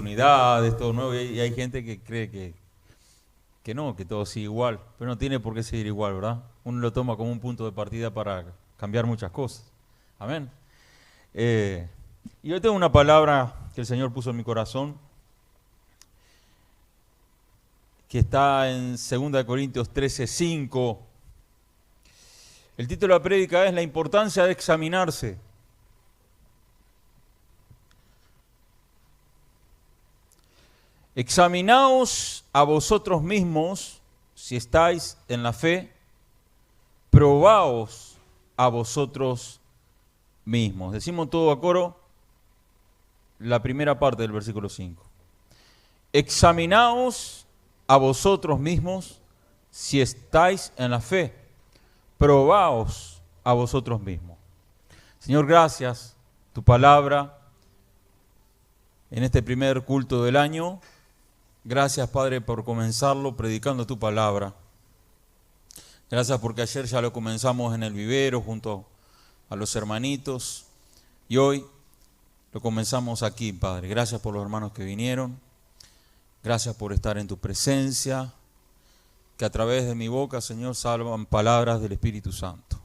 oportunidades, todo nuevo, y hay gente que cree que no, que todo sigue igual, pero no tiene por qué seguir igual, ¿verdad? Uno lo toma como un punto de partida para cambiar muchas cosas. Amén. Y hoy tengo una palabra que el Señor puso en mi corazón, que está en 2 Corintios 13:5. El título de la prédica es La importancia de examinarse. Examinaos a vosotros mismos si estáis en la fe, probaos a vosotros mismos. Decimos todo a coro la primera parte del versículo 5. Examinaos a vosotros mismos si estáis en la fe, probaos a vosotros mismos. Señor, gracias, tu palabra en este primer culto del año. Gracias, Padre, por comenzarlo predicando tu palabra. Gracias porque ayer ya lo comenzamos en el vivero junto a los hermanitos y hoy lo comenzamos aquí, Padre. Gracias por los hermanos que vinieron. Gracias por estar en tu presencia. Que a través de mi boca, Señor, salgan palabras del Espíritu Santo.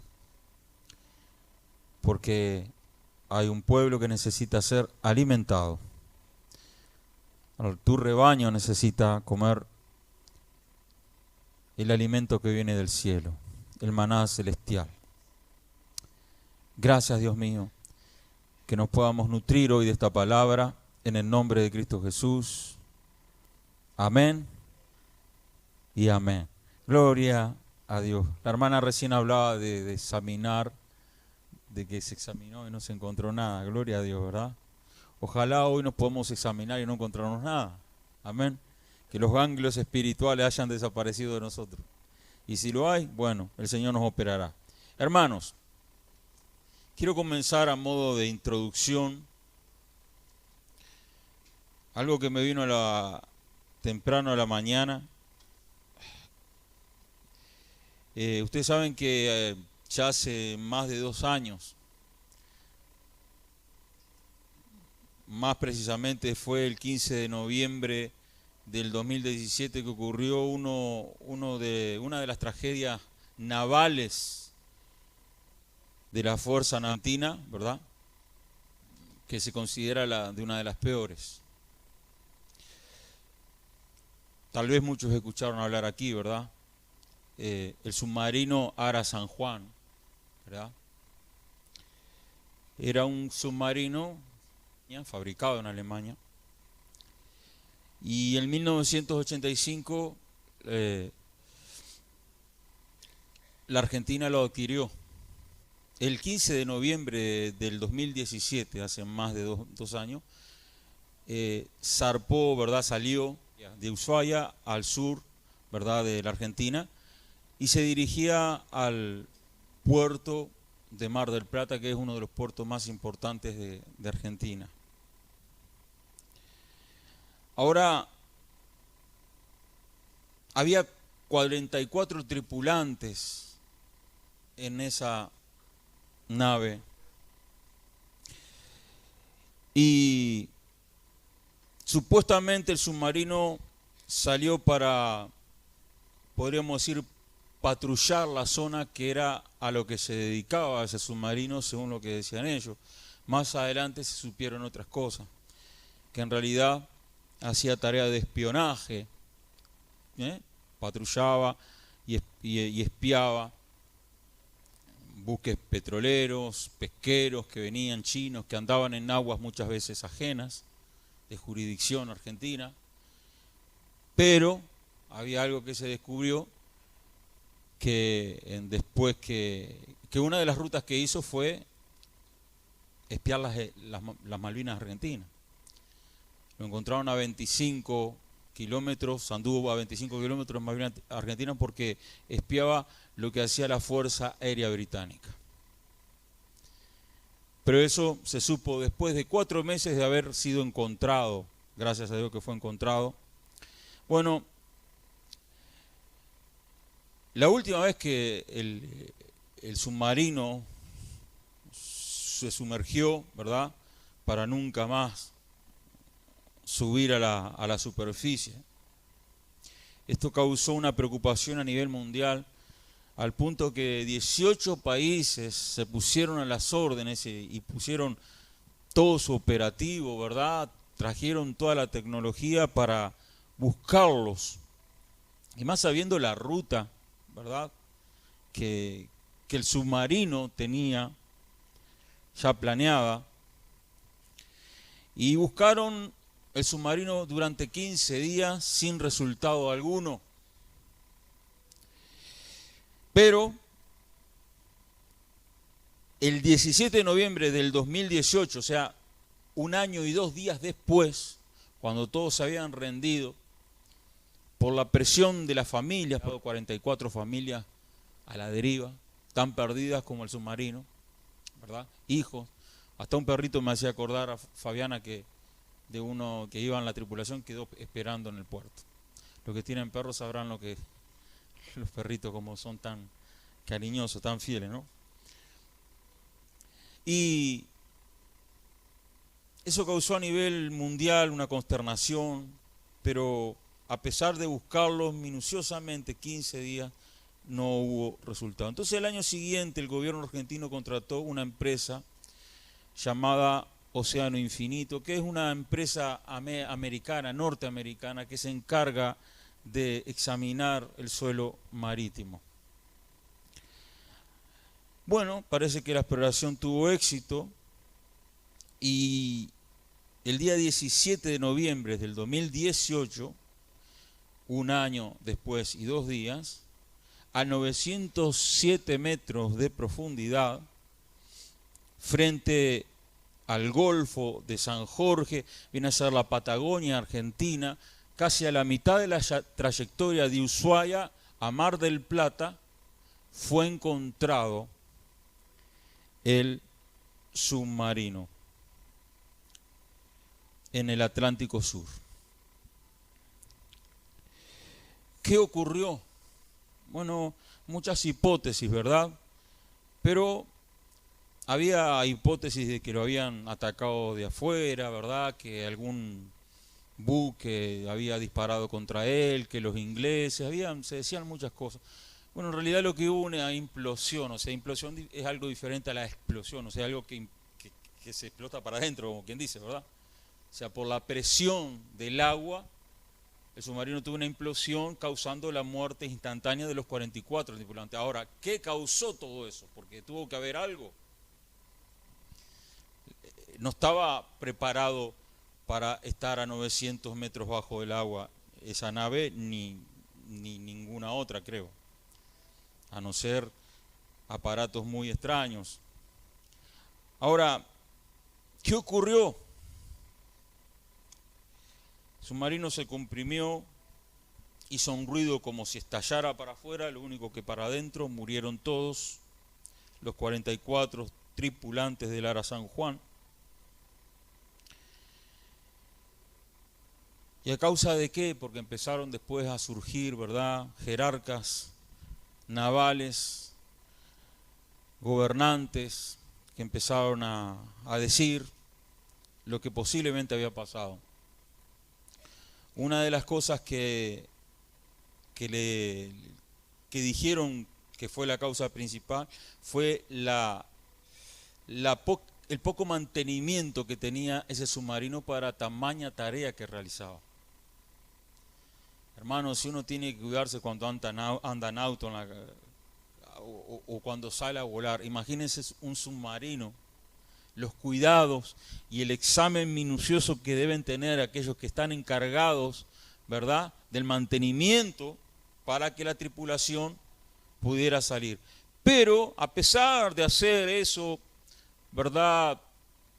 Porque hay un pueblo que necesita ser alimentado. Tu rebaño necesita comer el alimento que viene del cielo, el maná celestial. Gracias, Dios mío, que nos podamos nutrir hoy de esta palabra en el nombre de Cristo Jesús. Amén y amén. Gloria a Dios. La hermana recién hablaba de examinar, de que se examinó y no se encontró nada. Gloria a Dios, ¿verdad? Ojalá hoy nos podamos examinar y no encontrarnos nada. Amén. Que los ganglios espirituales hayan desaparecido de nosotros. Y si lo hay, bueno, el Señor nos operará. Hermanos, quiero comenzar a modo de introducción. Algo que me vino temprano a la mañana. Ustedes saben que ya hace más de 2 años, más precisamente fue el 15 de noviembre del 2017 que ocurrió una de las tragedias navales de la Fuerza Argentina, ¿verdad? Que se considera de una de las peores. Tal vez muchos escucharon hablar aquí, ¿verdad? El submarino Ara San Juan, ¿verdad? Era un submarino fabricado en Alemania. Y en 1985 la Argentina lo adquirió. El 15 de noviembre del 2017, hace más de 2 años, zarpó, ¿verdad? Salió de Ushuaia al sur, ¿verdad? De la Argentina y se dirigía al puerto de Mar del Plata, que es uno de los puertos más importantes de Argentina. Ahora, había 44 tripulantes en esa nave y supuestamente el submarino salió para, podríamos decir, patrullar la zona que era a lo que se dedicaba ese submarino, según lo que decían ellos. Más adelante se supieron otras cosas, que en realidad hacía tarea de espionaje, patrullaba y espiaba buques petroleros, pesqueros que venían, chinos, que andaban en aguas muchas veces ajenas, de jurisdicción argentina. Pero había algo que se descubrió, que después que una de las rutas que hizo fue espiar las Malvinas Argentinas. Lo encontraron a 25 kilómetros, anduvo a 25 kilómetros en Malvinas Argentinas porque espiaba lo que hacía la Fuerza Aérea Británica. Pero eso se supo después de 4 meses de haber sido encontrado, gracias a Dios que fue encontrado. Bueno, la última vez que el submarino se sumergió, ¿verdad? Para nunca más subir a la superficie. Esto causó una preocupación a nivel mundial, al punto que 18 países se pusieron a las órdenes y pusieron todo su operativo, ¿verdad? Trajeron toda la tecnología para buscarlos. Y más sabiendo la ruta, ¿verdad? Que el submarino tenía ya planeada. Y buscaron el submarino durante 15 días sin resultado alguno. Pero el 17 de noviembre del 2018, o sea, 1 año y 2 días después, cuando todos se habían rendido, por la presión de las familias, 44 familias a la deriva, tan perdidas como el submarino, ¿verdad? Hijos, hasta un perrito me hacía acordar a Fabiana que de uno que iba en la tripulación quedó esperando en el puerto. Los que tienen perros sabrán lo que los perritos como son tan cariñosos, tan fieles, ¿no? Y eso causó a nivel mundial una consternación, pero a pesar de buscarlos minuciosamente 15 días, no hubo resultado. Entonces el año siguiente el gobierno argentino contrató una empresa llamada Océano Infinito, que es una empresa americana, norteamericana, que se encarga de examinar el suelo marítimo. Bueno, parece que la exploración tuvo éxito y el día 17 de noviembre del 2018, 1 año después y 2 días, a 907 metros de profundidad, frente al Golfo de San Jorge, viene a ser la Patagonia Argentina, casi a la mitad de la trayectoria de Ushuaia a Mar del Plata, fue encontrado el submarino en el Atlántico Sur. ¿Qué ocurrió? Bueno, muchas hipótesis, ¿verdad? Pero había hipótesis de que lo habían atacado de afuera, ¿verdad? Que algún buque había disparado contra él, que los ingleses, se decían muchas cosas. Bueno, en realidad lo que hubo una implosión, o sea, implosión es algo diferente a la explosión, o sea, algo que se explota para adentro, como quien dice, ¿verdad? O sea, por la presión del agua, el submarino tuvo una implosión causando la muerte instantánea de los 44 tripulantes. Ahora, ¿qué causó todo eso? Porque tuvo que haber algo. No estaba preparado para estar a 900 metros bajo el agua esa nave, ni ninguna otra, creo. A no ser aparatos muy extraños. Ahora, ¿qué ocurrió? El submarino se comprimió, hizo un ruido como si estallara para afuera, lo único que para adentro, murieron todos los 44 tripulantes del Ara San Juan. ¿Y a causa de qué? Porque empezaron después a surgir, ¿verdad?, jerarcas navales, gobernantes, que empezaron a decir lo que posiblemente había pasado. Una de las cosas que dijeron que fue la causa principal fue el poco mantenimiento que tenía ese submarino para tamaña tarea que realizaba. Hermanos, si uno tiene que cuidarse cuando anda en auto o cuando sale a volar, imagínense un submarino, los cuidados y el examen minucioso que deben tener aquellos que están encargados, ¿verdad?, del mantenimiento para que la tripulación pudiera salir. Pero a pesar de hacer eso, ¿verdad?,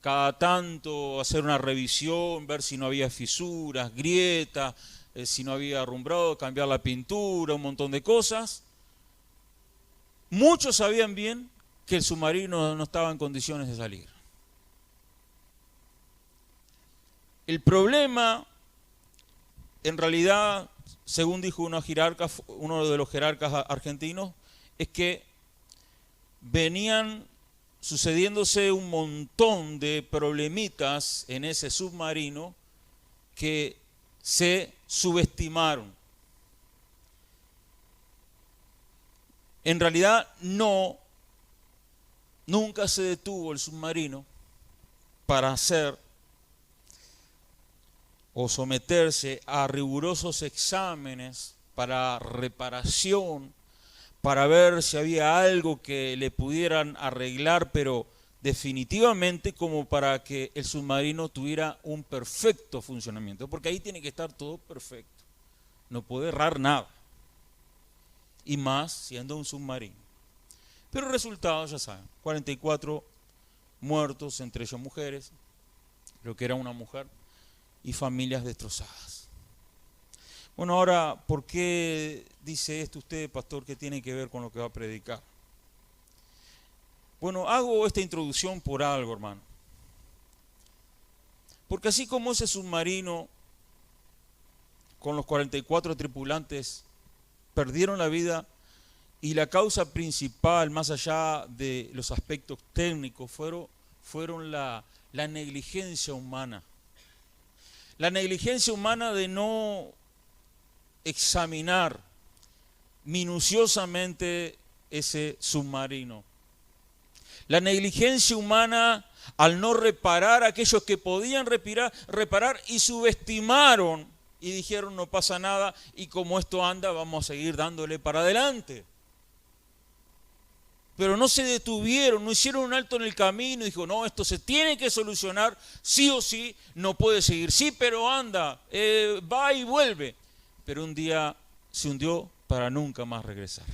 cada tanto hacer una revisión, ver si no había fisuras, grietas, si no había arrumbrado, cambiar la pintura, un montón de cosas. Muchos sabían bien que el submarino no estaba en condiciones de salir. El problema, en realidad, según dijo uno de los jerarcas argentinos, es que venían sucediéndose un montón de problemitas en ese submarino que se subestimaron. En realidad nunca se detuvo el submarino para hacer o someterse a rigurosos exámenes para reparación, para ver si había algo que le pudieran arreglar, pero definitivamente como para que el submarino tuviera un perfecto funcionamiento, porque ahí tiene que estar todo perfecto, no puede errar nada, y más siendo un submarino. Pero resultados, ya saben, 44 muertos, entre ellos mujeres, creo que era una mujer, y familias destrozadas. Bueno, ahora, ¿por qué dice esto usted, pastor, que tiene que ver con lo que va a predicar? Bueno, hago esta introducción por algo, hermano. Porque así como ese submarino con los 44 tripulantes perdieron la vida, y la causa principal, más allá de los aspectos técnicos, fueron la negligencia humana. La negligencia humana de no examinar minuciosamente ese submarino. La negligencia humana al no reparar aquellos que podían reparar y subestimaron y dijeron no pasa nada y como esto anda vamos a seguir dándole para adelante. Pero no se detuvieron, no hicieron un alto en el camino y dijo, no, esto se tiene que solucionar, sí o sí, no puede seguir. Sí, pero anda, va y vuelve. Pero un día se hundió para nunca más regresar.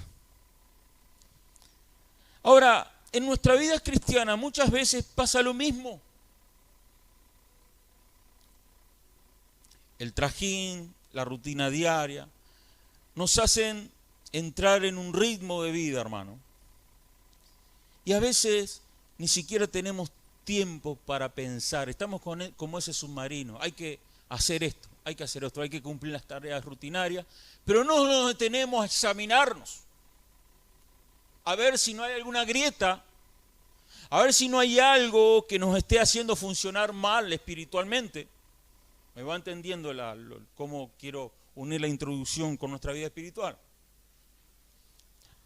Ahora, en nuestra vida cristiana muchas veces pasa lo mismo. El trajín, la rutina diaria, nos hacen entrar en un ritmo de vida, hermano. Y a veces ni siquiera tenemos tiempo para pensar. Estamos como ese submarino. Hay que hacer esto, hay que hacer esto, hay que cumplir las tareas rutinarias. Pero no nos detenemos a examinarnos. A ver si no hay alguna grieta. A ver si no hay algo que nos esté haciendo funcionar mal espiritualmente. ¿Me va entendiendo cómo quiero unir la introducción con nuestra vida espiritual?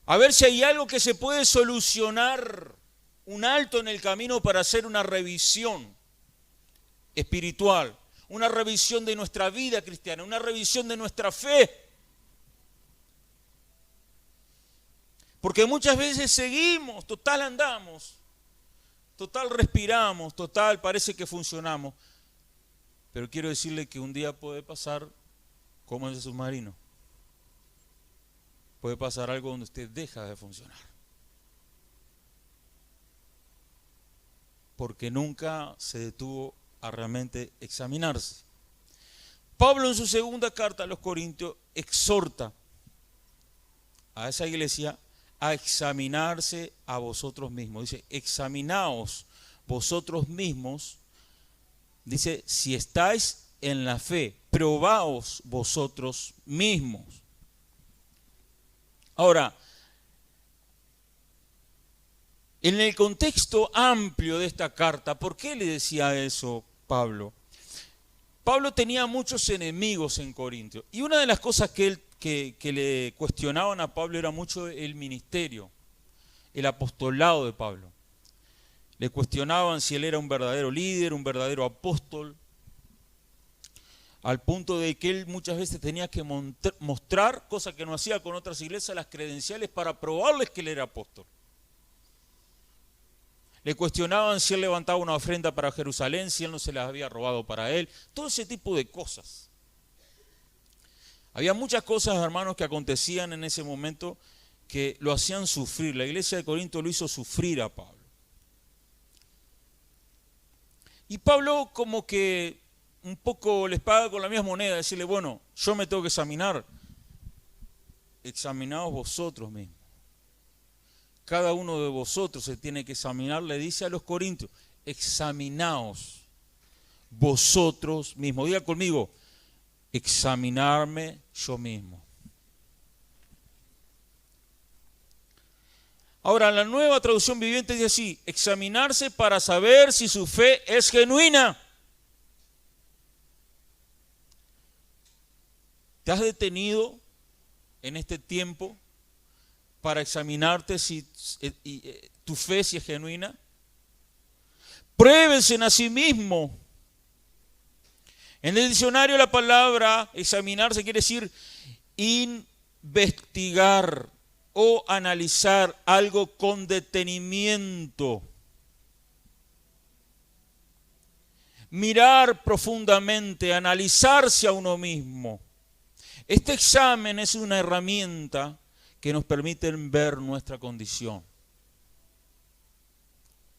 A ver si hay algo que se puede solucionar, un alto en el camino para hacer una revisión espiritual, una revisión de nuestra vida cristiana, una revisión de nuestra fe. Porque muchas veces seguimos, total andamos, total respiramos, total parece que funcionamos. Pero quiero decirle que un día puede pasar como ese submarino. Puede pasar algo donde usted deja de funcionar. Porque nunca se detuvo a realmente examinarse. Pablo en su segunda carta a los Corintios exhorta a esa iglesia a examinarse a vosotros mismos. Dice, examinaos vosotros mismos. Dice, si estáis en la fe, probaos vosotros mismos. Ahora, en el contexto amplio de esta carta, ¿por qué le decía eso Pablo? Pablo tenía muchos enemigos en Corintios. Y una de las cosas que le cuestionaban a Pablo era mucho el ministerio, el apostolado de Pablo. Le cuestionaban si él era un verdadero líder, un verdadero apóstol, al punto de que él muchas veces tenía que mostrar, cosa que no hacía con otras iglesias, las credenciales para probarles que él era apóstol. Le cuestionaban si él levantaba una ofrenda para Jerusalén, si él no se las había robado para él, todo ese tipo de cosas. Había muchas cosas, hermanos, que acontecían en ese momento que lo hacían sufrir. La iglesia de Corinto lo hizo sufrir a Pablo. Y Pablo como que un poco les paga con la misma moneda, decirle, bueno, yo me tengo que examinar. Examinaos vosotros mismos. Cada uno de vosotros se tiene que examinar, le dice a los corintios, examinaos vosotros mismos. Diga conmigo, examinarme yo mismo. Ahora, la Nueva Traducción Viviente dice así, examinarse para saber si su fe es genuina. ¿Te has detenido en este tiempo para examinarte si tu fe si es genuina? Pruébense a sí mismo. En el diccionario la palabra examinarse quiere decir investigar o analizar algo con detenimiento. Mirar profundamente, analizarse a uno mismo. Este examen es una herramienta que nos permite ver nuestra condición.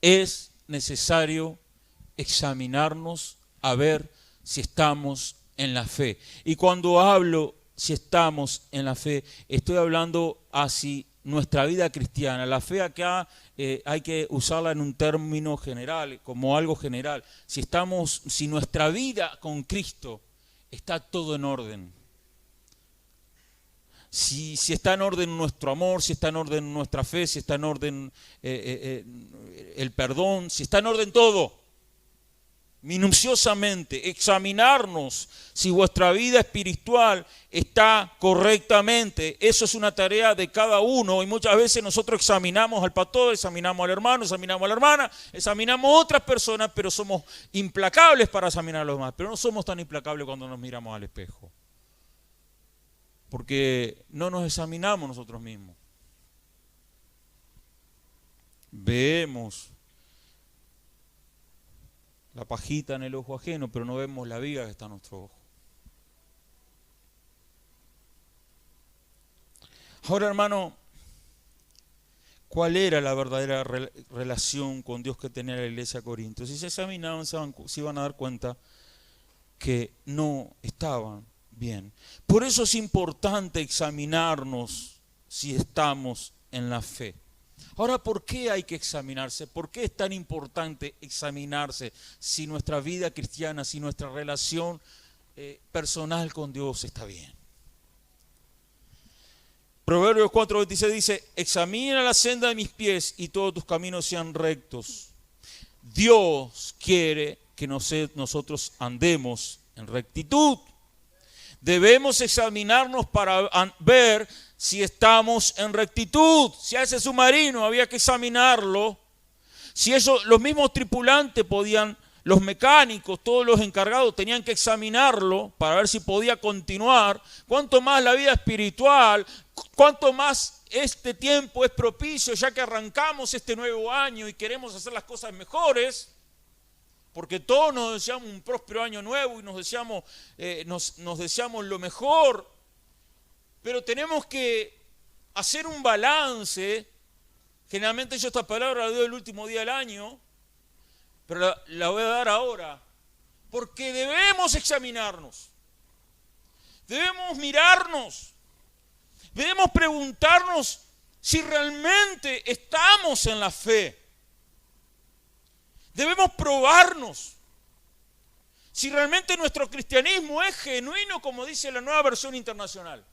Es necesario examinarnos a ver si estamos en la fe. Y cuando hablo si estamos en la fe, estoy hablando hacia nuestra vida cristiana. La fe acá hay que usarla en un término general, como algo general. Si nuestra vida con Cristo está todo en orden. Si está en orden nuestro amor, si está en orden nuestra fe, si está en orden el perdón, si está en orden todo. Minuciosamente, examinarnos si vuestra vida espiritual está correctamente. Eso es una tarea de cada uno y muchas veces nosotros examinamos al pastor, examinamos al hermano, examinamos a la hermana, examinamos a otras personas, pero somos implacables para examinar a los demás. Pero no somos tan implacables cuando nos miramos al espejo, porque no nos examinamos nosotros mismos. Vemos la pajita en el ojo ajeno, pero no vemos la viga que está en nuestro ojo. Ahora, hermano, ¿cuál era la verdadera relación con Dios que tenía la iglesia de Corinto? Si se examinaban, se iban a dar cuenta que no estaban bien. Por eso es importante examinarnos si estamos en la fe. Ahora, ¿por qué hay que examinarse? ¿Por qué es tan importante examinarse si nuestra vida cristiana, si nuestra relación personal con Dios está bien? Proverbios 4:26 dice: examina la senda de mis pies y todos tus caminos sean rectos. Dios quiere que nosotros andemos en rectitud. Debemos examinarnos para ver si estamos en rectitud. Si a ese submarino había que examinarlo, si los mismos tripulantes podían, los mecánicos, todos los encargados tenían que examinarlo para ver si podía continuar, cuánto más la vida espiritual, cuánto más este tiempo es propicio, ya que arrancamos este nuevo año y queremos hacer las cosas mejores. Porque todos nos deseamos un próspero año nuevo y nos deseamos lo mejor. Pero tenemos que hacer un balance. Generalmente yo esta palabra la doy el último día del año, pero la voy a dar ahora. Porque debemos examinarnos. Debemos mirarnos. Debemos preguntarnos si realmente estamos en la fe. Debemos probarnos si realmente nuestro cristianismo es genuino, como dice la Nueva Versión Internacional.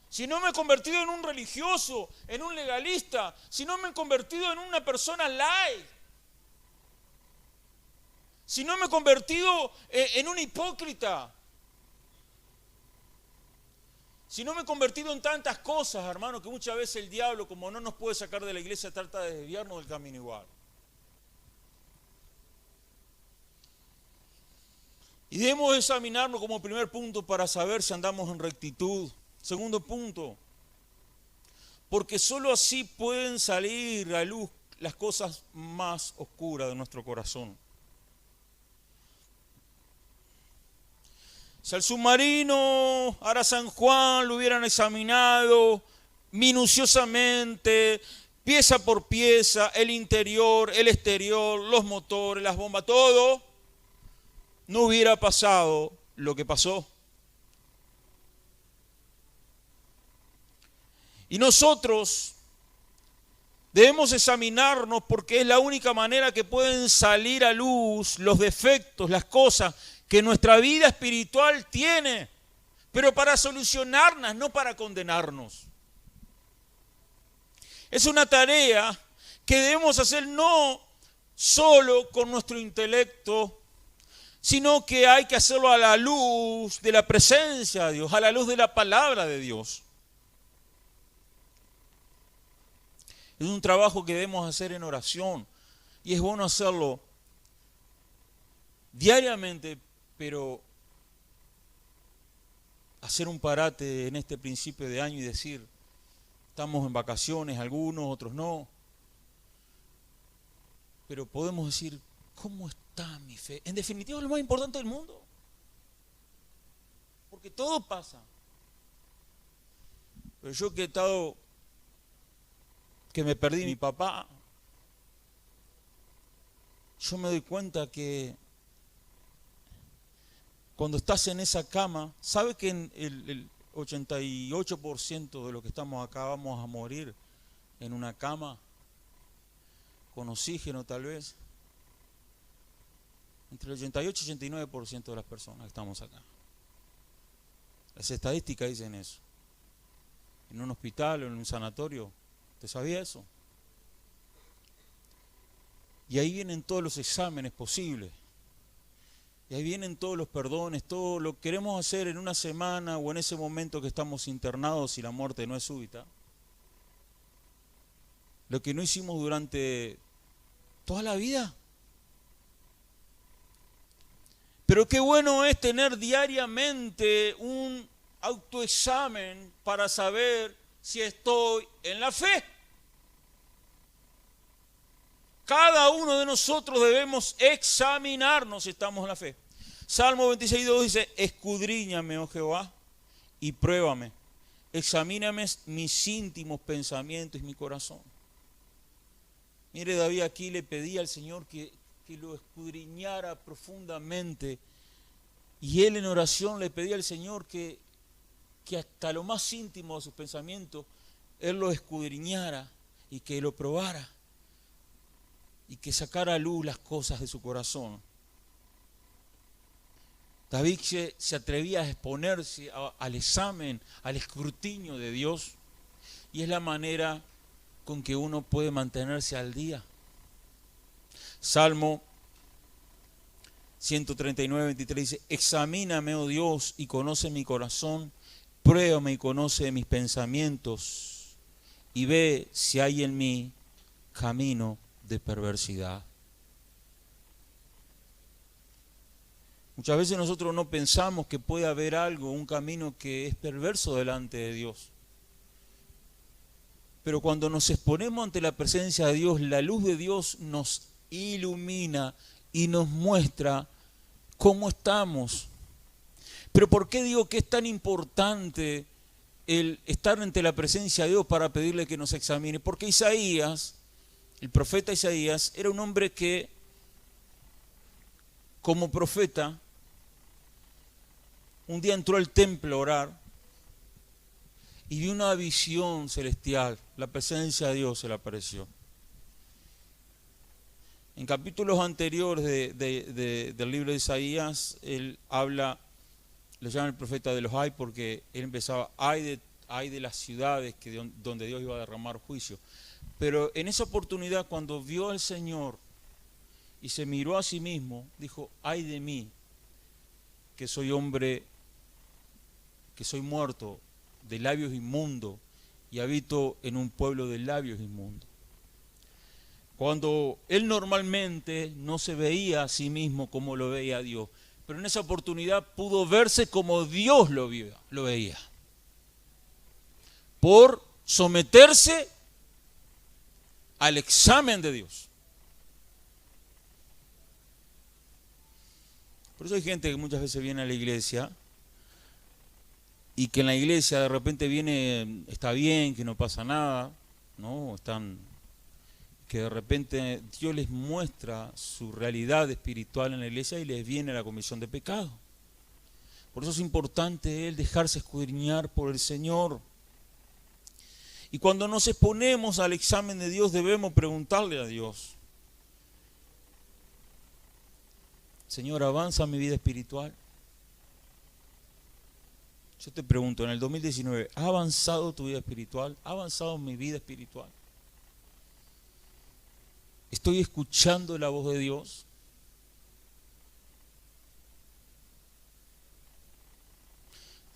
Si no me he convertido en un religioso, en un legalista, si no me he convertido en una persona light, si no me he convertido en un hipócrita, si no me he convertido en tantas cosas, hermano, que muchas veces el diablo, como no nos puede sacar de la iglesia, trata de desviarnos del camino igual. Y debemos examinarnos como primer punto para saber si andamos en rectitud. Segundo punto, porque solo así pueden salir a luz las cosas más oscuras de nuestro corazón. Si al submarino, ahora San Juan, lo hubieran examinado minuciosamente, pieza por pieza, el interior, el exterior, los motores, las bombas, todo, no hubiera pasado lo que pasó. Y nosotros debemos examinarnos porque es la única manera que pueden salir a luz los defectos, las cosas que nuestra vida espiritual tiene, pero para solucionarlas, no para condenarnos. Es una tarea que debemos hacer no solo con nuestro intelecto, sino que hay que hacerlo a la luz de la presencia de Dios, a la luz de la palabra de Dios. Es un trabajo que debemos hacer en oración y es bueno hacerlo diariamente, pero hacer un parate en este principio de año y decir, estamos en vacaciones, algunos, otros no, pero podemos decir, ¿cómo está mi fe? En definitiva es lo más importante del mundo, porque todo pasa. Pero yo que me perdí mi papá, yo me doy cuenta que cuando estás en esa cama, ¿sabe que el 88% de los que estamos acá vamos a morir en una cama? Con oxígeno tal vez. Entre el 88 y 89% de las personas que estamos acá. Las estadísticas dicen eso. En un hospital o en un sanatorio. ¿Usted sabía eso? Y ahí vienen todos los exámenes posibles. Y ahí vienen todos los perdones, todo lo que queremos hacer en una semana o en ese momento que estamos internados y la muerte no es súbita. Lo que no hicimos durante toda la vida. Pero qué bueno es tener diariamente un autoexamen para saber si estoy en la fe. Cada uno de nosotros debemos examinarnos si estamos en la fe. Salmo 26:2 dice, escudriñame, oh Jehová, y pruébame. Examíname mis íntimos pensamientos y mi corazón. Mire, David aquí le pedía al Señor que lo escudriñara profundamente. Y él en oración le pedía al Señor que hasta lo más íntimo de sus pensamientos, él lo escudriñara y que lo probara. Y que sacara a luz las cosas de su corazón. David se atrevía a exponerse al examen, al escrutinio de Dios. Y es la manera con que uno puede mantenerse al día. Salmo 139:23 dice, examíname, oh Dios, y conoce mi corazón, pruébame y conoce mis pensamientos, y ve si hay en mí camino de perversidad. Muchas veces nosotros no pensamos que puede haber algo, un camino que es perverso delante de Dios. Pero cuando nos exponemos ante la presencia de Dios, la luz de Dios nos ilumina y nos muestra cómo estamos. Pero ¿por qué digo que es tan importante el estar ante la presencia de Dios para pedirle que nos examine? Porque Isaías, el profeta Isaías, era un hombre que, como profeta, un día entró al templo a orar y vio una visión celestial. La presencia de Dios se le apareció. En capítulos anteriores del libro de Isaías, él habla, le llama el profeta de los ay, porque él empezaba, ay de las ciudades donde Dios iba a derramar juicio. Pero en esa oportunidad, cuando vio al Señor y se miró a sí mismo, dijo, ay de mí, que soy hombre, que soy muerto, de labios inmundos, y habito en un pueblo de labios inmundos. Cuando él normalmente no se veía a sí mismo como lo veía a Dios, pero en esa oportunidad pudo verse como Dios lo veía. Por someterse al examen de Dios. Por eso hay gente que muchas veces viene a la iglesia y que en la iglesia de repente viene, está bien, que no pasa nada, ¿no? Que de repente Dios les muestra su realidad espiritual en la iglesia y les viene la comisión de pecado. Por eso es importante él dejarse escudriñar por el Señor. Y cuando nos exponemos al examen de Dios debemos preguntarle a Dios, Señor, ¿avanza mi vida espiritual? Yo te pregunto, en el 2019, ¿ha avanzado tu vida espiritual? ¿Ha avanzado mi vida espiritual? ¿Estoy escuchando la voz de Dios?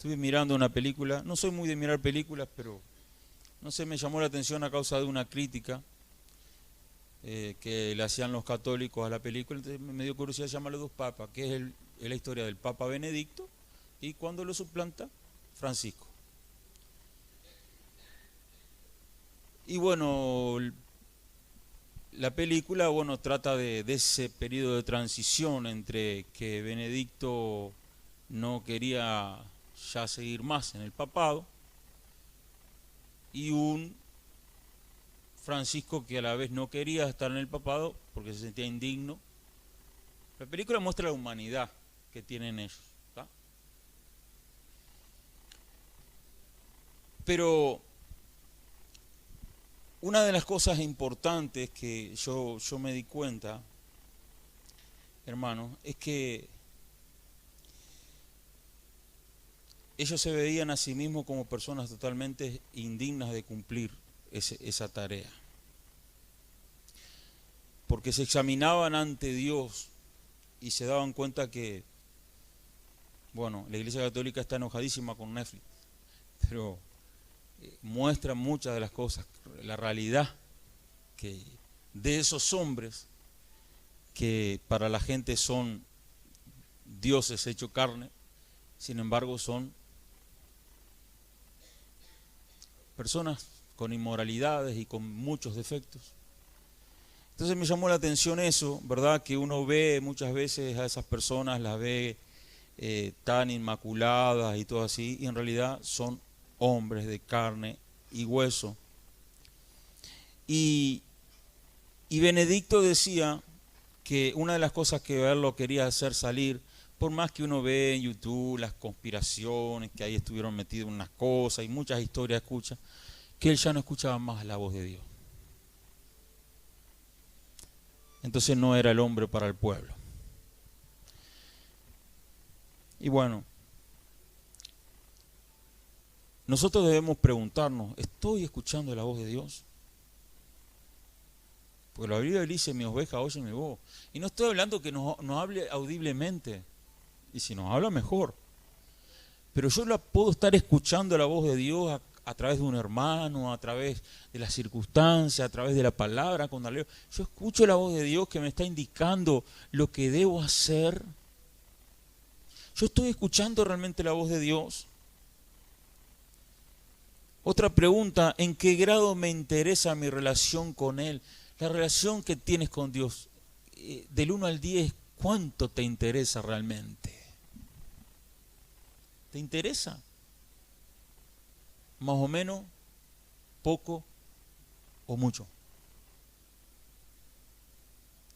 Estuve mirando una película, no soy muy de mirar películas, pero no sé, me llamó la atención a causa de una crítica que le hacían los católicos a la película. Entonces me dio curiosidad llamarle Dos Papas, que es la historia del Papa Benedicto y cuando lo suplanta Francisco. Y bueno, la película, bueno, trata de ese periodo de transición entre que Benedicto no quería ya seguir más en el papado y un Francisco que a la vez no quería estar en el papado porque se sentía indigno. La película muestra la humanidad que tienen ellos, ¿tá? Pero una de las cosas importantes que yo me di cuenta, hermano, es que ellos se veían a sí mismos como personas totalmente indignas de cumplir esa tarea. Porque se examinaban ante Dios y se daban cuenta que, bueno, la Iglesia Católica está enojadísima con Netflix, pero muestra muchas de las cosas, la realidad que de esos hombres que para la gente son dioses hechos carne, sin embargo son personas con inmoralidades y con muchos defectos. Entonces me llamó la atención eso, ¿verdad? Que uno ve muchas veces a esas personas, las ve tan inmaculadas y todo así, y en realidad son hombres de carne y hueso. Y Benedicto decía que una de las cosas que él lo quería hacer salir, por más que uno ve en YouTube las conspiraciones, que ahí estuvieron metidos unas cosas y muchas historias escucha, que él ya no escuchaba más la voz de Dios. Entonces no era el hombre para el pueblo. Y bueno, nosotros debemos preguntarnos, ¿estoy escuchando la voz de Dios? Porque la Biblia dice, mi oveja oye mi voz. Y no estoy hablando que nos hable audiblemente, y si nos habla mejor. Pero yo la puedo estar escuchando la voz de Dios a través de un hermano, a través de las circunstancias, a través de la palabra cuando leo. Yo escucho la voz de Dios que me está indicando lo que debo hacer. Yo estoy escuchando realmente la voz de Dios. Otra pregunta, ¿en qué grado me interesa mi relación con Él? La relación que tienes con Dios, del 1 al 10, ¿cuánto te interesa realmente? ¿Te interesa? ¿Más o menos? ¿Poco? ¿O mucho?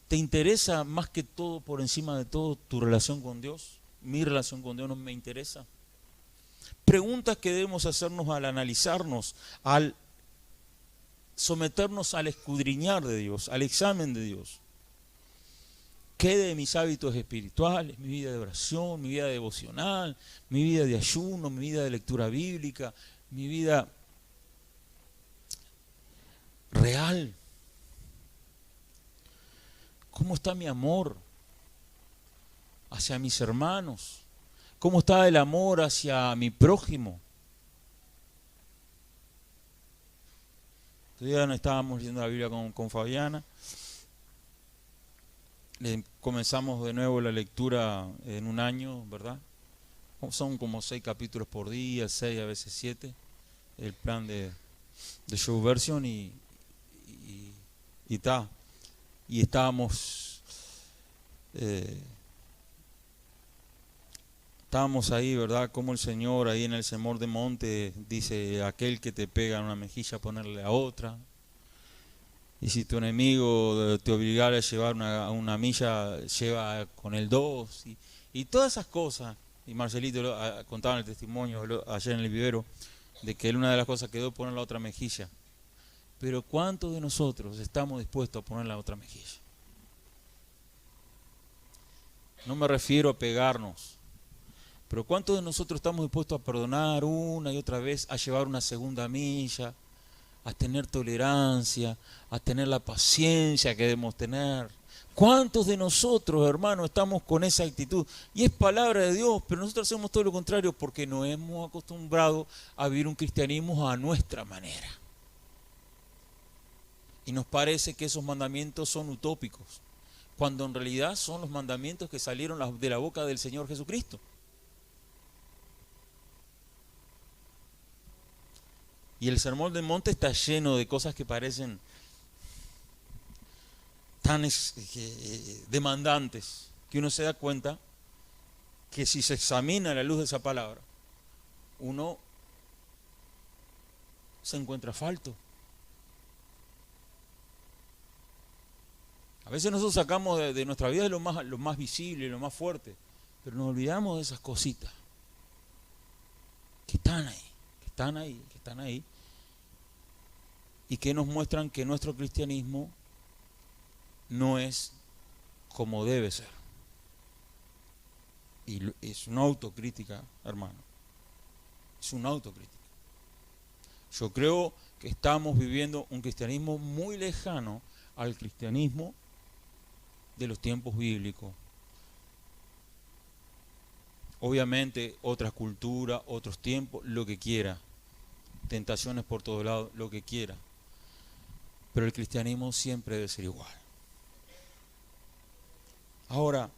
¿Te interesa más que todo, por encima de todo, tu relación con Dios? ¿Mi relación con Dios no me interesa? Preguntas que debemos hacernos al analizarnos, al someternos al escudriñar de Dios, al examen de Dios. ¿Qué de mis hábitos espirituales, mi vida de oración, mi vida devocional, mi vida de ayuno, mi vida de lectura bíblica, mi vida real? ¿Cómo está mi amor hacia mis hermanos? ¿Cómo está el amor hacia mi prójimo? Todavía estábamos leyendo la Biblia con Fabiana. Comenzamos de nuevo la lectura en un año, ¿verdad? Son como 6 capítulos por día, 6, a veces 7, el plan de Show Version y estábamos ahí, ¿verdad? Como el Señor ahí en el Sermón del Monte dice, aquel que te pega en una mejilla, ponerle a otra. Y si tu enemigo te obligara a llevar una milla, lleva con el 2. Y todas esas cosas. Y Marcelito contaba en el testimonio ayer en el vivero, de que él una de las cosas quedó poner la otra mejilla. Pero ¿cuántos de nosotros estamos dispuestos a poner la otra mejilla? No me refiero a pegarnos. Pero ¿cuántos de nosotros estamos dispuestos a perdonar una y otra vez, a llevar una segunda milla, a tener tolerancia, a tener la paciencia que debemos tener? ¿Cuántos de nosotros, hermanos, estamos con esa actitud? Y es palabra de Dios, pero nosotros hacemos todo lo contrario porque nos hemos acostumbrado a vivir un cristianismo a nuestra manera. Y nos parece que esos mandamientos son utópicos, cuando en realidad son los mandamientos que salieron de la boca del Señor Jesucristo. Y el Sermón del Monte está lleno de cosas que parecen tan demandantes, que uno se da cuenta que si se examina a la luz de esa palabra, uno se encuentra falto. A veces nosotros sacamos de nuestra vida lo más visible, lo más fuerte, pero nos olvidamos de esas cositas que están ahí, y que nos muestran que nuestro cristianismo no es como debe ser. Y es una autocrítica, hermano. Es una autocrítica. Yo creo que estamos viviendo un cristianismo muy lejano al cristianismo de los tiempos bíblicos. Obviamente, otra cultura, otros tiempos, lo que quiera. Tentaciones por todos lados, lo que quiera. Pero el cristianismo siempre debe ser igual. Ahora,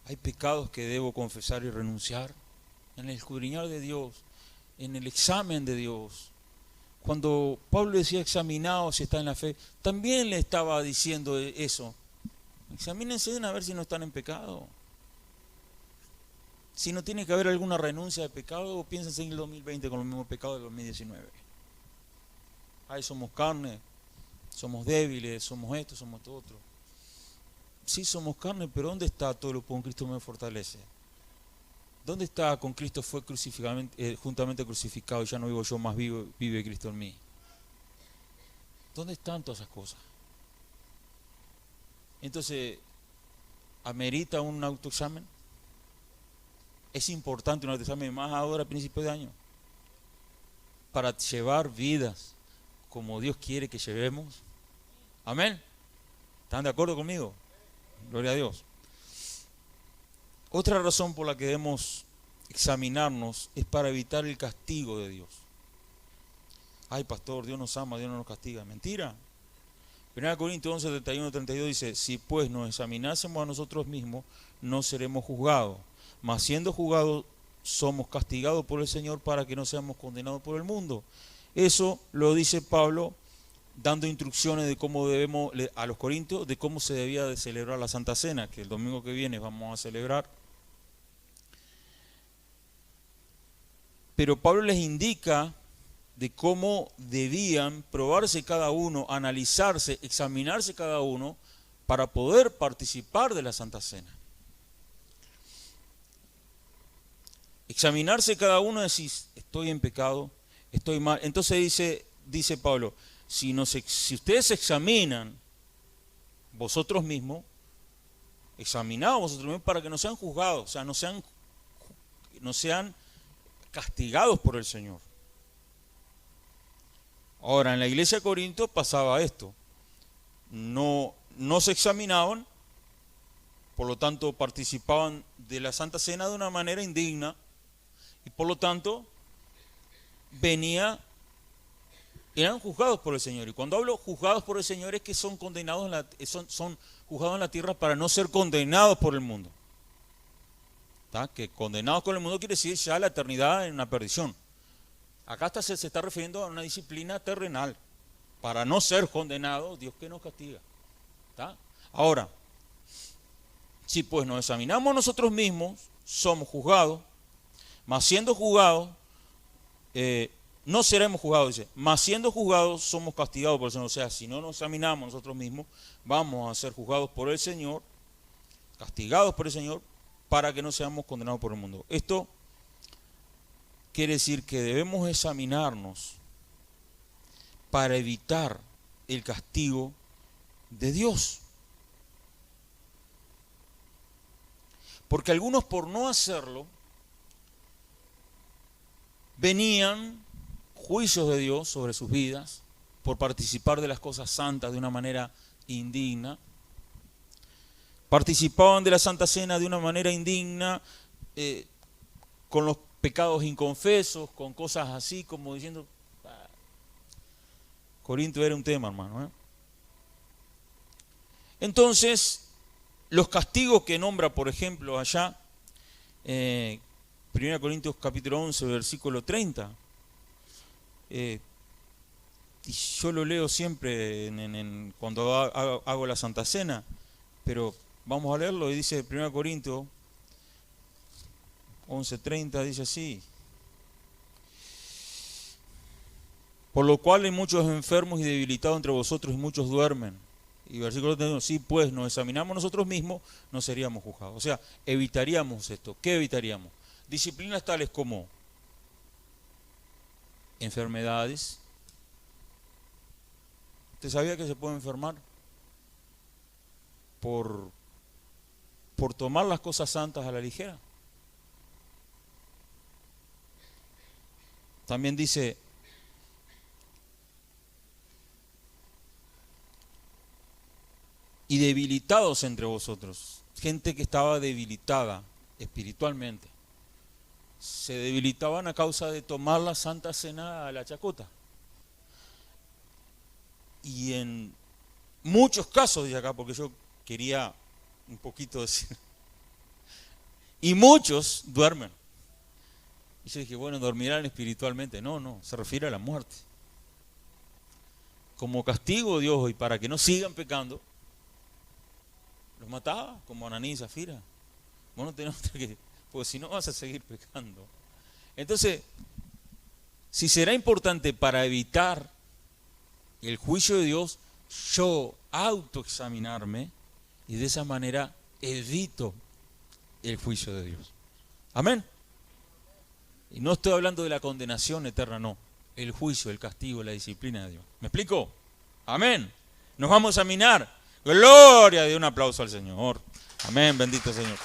hay pecados que debo confesar y renunciar en el escudriñar de Dios, en el examen de Dios. Cuando Pablo decía examinaos si está en la fe, también le estaba diciendo eso. Examínense a ver si no están en pecado. Si no tiene que haber alguna renuncia de pecado, piénsense en el 2020 con los mismos pecados del 2019. Ay, somos carne, somos débiles, somos esto, somos esto otro. Sí, somos carne, pero ¿dónde está todo lo que con Cristo me fortalece? ¿Dónde está con Cristo fue juntamente crucificado y ya no vivo yo, más vive Cristo en mí? ¿Dónde están todas esas cosas? Entonces, ¿amerita un autoexamen? Es importante un autoexamen, más ahora a principios de año, para llevar vidas como Dios quiere que llevemos. Amén. ¿Están de acuerdo conmigo? Gloria a Dios. Otra razón por la que debemos examinarnos es para evitar el castigo de Dios. Ay, pastor, Dios nos ama, Dios no nos castiga. Mentira. 1 Corintios 11, 31, 32 dice: si pues nos examinásemos a nosotros mismos, no seremos juzgados. Mas siendo juzgados, somos castigados por el Señor para que no seamos condenados por el mundo. Eso lo dice Pablo dando instrucciones de cómo debemos, a los corintios, de cómo se debía de celebrar la Santa Cena, que el domingo que viene vamos a celebrar. Pero Pablo les indica de cómo debían probarse cada uno, analizarse, examinarse cada uno para poder participar de la Santa Cena. Examinarse cada uno, decir, estoy en pecado, estoy mal. Entonces dice Pablo, si ustedes se examinan vosotros mismos, examinaos vosotros mismos para que no sean juzgados, o sea, no sean castigados por el Señor. Ahora, en la iglesia de Corinto pasaba esto, no se examinaban, por lo tanto participaban de la Santa Cena de una manera indigna, y por lo tanto eran juzgados por el Señor. Y cuando hablo juzgados por el Señor es que son condenados son juzgados en la tierra para no ser condenados por el mundo. ¿Tá? Que condenados por el mundo quiere decir ya la eternidad en una perdición. Acá se está refiriendo a una disciplina terrenal. Para no ser condenados, Dios que nos castiga. ¿Tá? Ahora, si pues nos examinamos nosotros mismos, somos juzgados, mas siendo juzgados, no seremos juzgados, dice, mas siendo juzgados somos castigados por el Señor. O sea, si no nos examinamos nosotros mismos, vamos a ser juzgados por el Señor, castigados por el Señor, para que no seamos condenados por el mundo. Esto quiere decir que debemos examinarnos para evitar el castigo de Dios. Porque algunos, por no hacerlo, venían juicios de Dios sobre sus vidas por participar de las cosas santas de una manera indigna. participaban de la Santa Cena de una manera indigna, con los pecados inconfesos, con cosas así, como diciendo, Corinto era un tema, hermano, ¿eh? Entonces, los castigos que nombra, por ejemplo, allá, 1 Corintios capítulo 11, versículo 30, y yo lo leo siempre cuando hago la Santa Cena, pero vamos a leerlo, y dice 1 Corintios 11:30, dice así: por lo cual hay muchos enfermos y debilitados entre vosotros y muchos duermen. Y versículo 31, sí, pues nos examinamos nosotros mismos, no seríamos juzgados. O sea, evitaríamos esto. ¿Qué evitaríamos? Disciplinas tales como enfermedades. ¿Usted sabía que se puede enfermar por tomar las cosas santas a la ligera? También dice, y debilitados entre vosotros, gente que estaba debilitada espiritualmente, se debilitaban a causa de tomar la Santa Cena a la chacota. Y en muchos casos, dice acá, porque yo quería un poquito decir, y muchos duermen. Y yo dije, bueno, dormirán espiritualmente. No, se refiere a la muerte. Como castigo, Dios, y para que no sigan pecando, los mataba, como Ananí y Zafira. Bueno, tenemos que, porque si no vas a seguir pecando. Entonces, si será importante para evitar el juicio de Dios, yo autoexaminarme y de esa manera evito el juicio de Dios. Amén. Y no estoy hablando de la condenación eterna, no. El juicio, el castigo, la disciplina de Dios. ¿Me explico? Amén. Nos vamos a examinar. Gloria, de un aplauso al Señor. Amén, bendito Señor.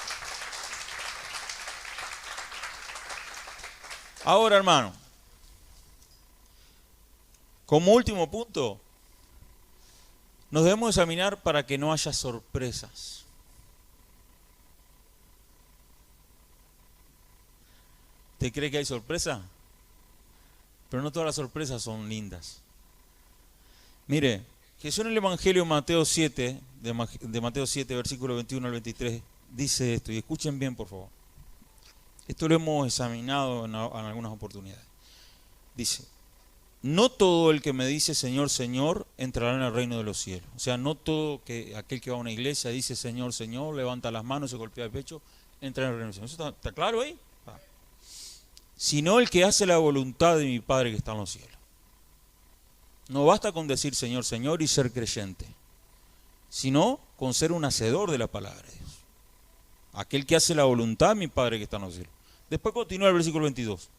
Ahora, hermano, como último punto, nos debemos examinar para que no haya sorpresas. ¿Usted cree que hay sorpresa? Pero no todas las sorpresas son lindas. Mire, Jesús en el Evangelio Mateo 7, de Mateo 7, versículo 21 al 23, dice esto, y escuchen bien, por favor. Esto lo hemos examinado en algunas oportunidades. Dice, no todo el que me dice Señor, Señor, entrará en el reino de los cielos. O sea, no todo aquel que va a una iglesia dice Señor, Señor, levanta las manos, se golpea el pecho, entra en el reino de los cielos. ¿Eso está claro ahí? Sino el que hace la voluntad de mi Padre que está en los cielos. No basta con decir Señor, Señor y ser creyente, sino con ser un hacedor de la palabra de Dios. Aquel que hace la voluntad de mi Padre que está en los cielos. Después continúa el versículo 22.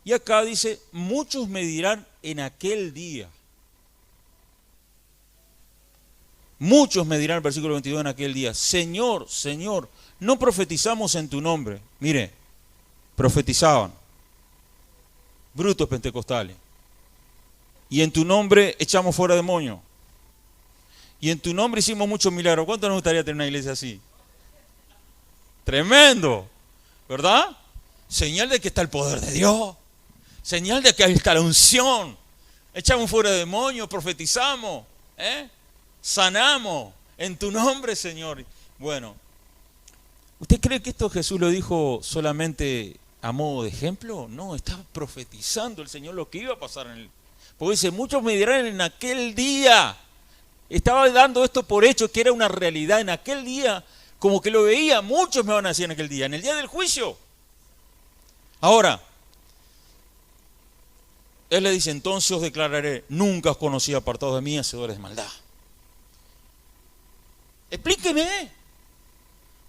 Y acá dice, muchos me dirán en aquel día. Muchos me dirán, el versículo 22, en aquel día, Señor, Señor, no profetizamos en tu nombre. Mire, profetizaban, brutos pentecostales. Y en tu nombre echamos fuera demonios. Y en tu nombre hicimos muchos milagros. ¿Cuánto nos gustaría tener una iglesia así? Tremendo, ¿verdad? Señal de que está el poder de Dios. Señal de que ahí está la unción. Echamos fuera demonios, profetizamos, sanamos en tu nombre, Señor. Bueno, ¿usted cree que esto Jesús lo dijo solamente a modo de ejemplo? No, estaba profetizando el Señor lo que iba a pasar en el... Porque dice, muchos me dirán en aquel día. Estaba dando esto por hecho, que era una realidad. En aquel día, como que lo veía, muchos me van a decir en aquel día, en el día del juicio. Ahora, Él le dice, entonces os declararé, nunca os conocí, apartados de mí, hacedores de maldad. Explíqueme,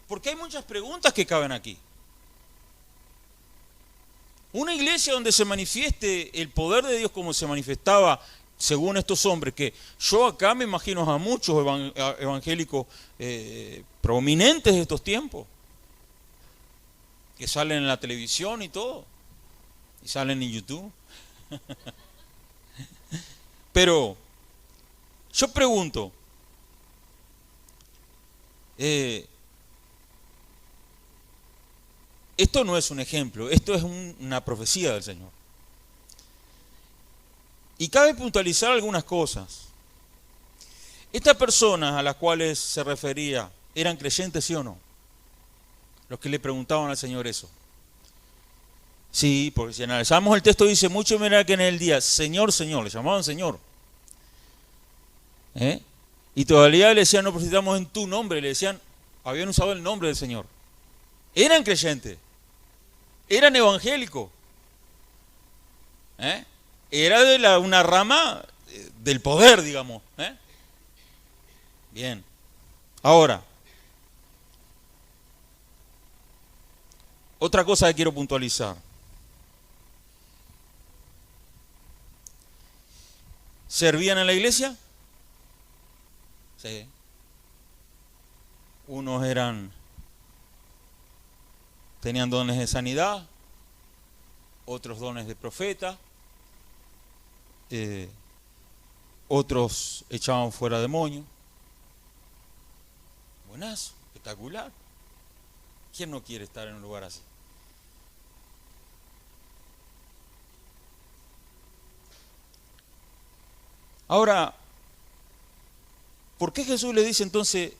porque hay muchas preguntas que caben aquí. Una iglesia donde se manifieste el poder de Dios como se manifestaba según estos hombres, que yo acá me imagino a muchos evangélicos prominentes de estos tiempos, que salen en la televisión y todo, y salen en YouTube. Pero yo pregunto, Esto no es un ejemplo, esto es una profecía del Señor. Y cabe puntualizar algunas cosas. Estas personas a las cuales se refería, ¿eran creyentes, sí o no? Los que le preguntaban al Señor eso. Sí, porque si analizamos el texto dice, mucho mira que en el día, Señor, Señor, le llamaban Señor. Y todavía le decían, no profetizamos en tu nombre, le decían, habían usado el nombre del Señor. Eran creyentes, eran evangélicos. Era de una rama del poder, digamos. Bien. Ahora, otra cosa que quiero puntualizar. ¿Servían en la iglesia? Sí. Unos tenían dones de sanidad, otros dones de profeta, otros echaban fuera demonios. Buenazo, espectacular. ¿Quién no quiere estar en un lugar así? Ahora, ¿por qué Jesús le dice entonces,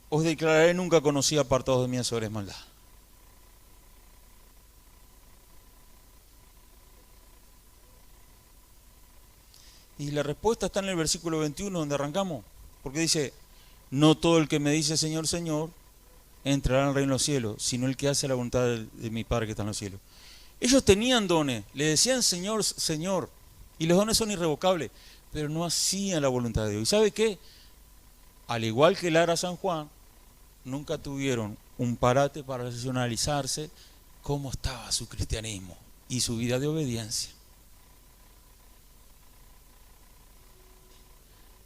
os declararé nunca conocí apartados de mí, hacedores maldad? Y la respuesta está en el versículo 21 donde arrancamos, porque dice, no todo el que me dice Señor, Señor, entrará en el reino de los cielos, sino el que hace la voluntad de mi Padre que está en los cielos. Ellos tenían dones, le decían Señor, Señor, y los dones son irrevocables, pero no hacían la voluntad de Dios. ¿Y sabe qué? Al igual que Lara San Juan, nunca tuvieron un parate para racionalizarse cómo estaba su cristianismo y su vida de obediencia.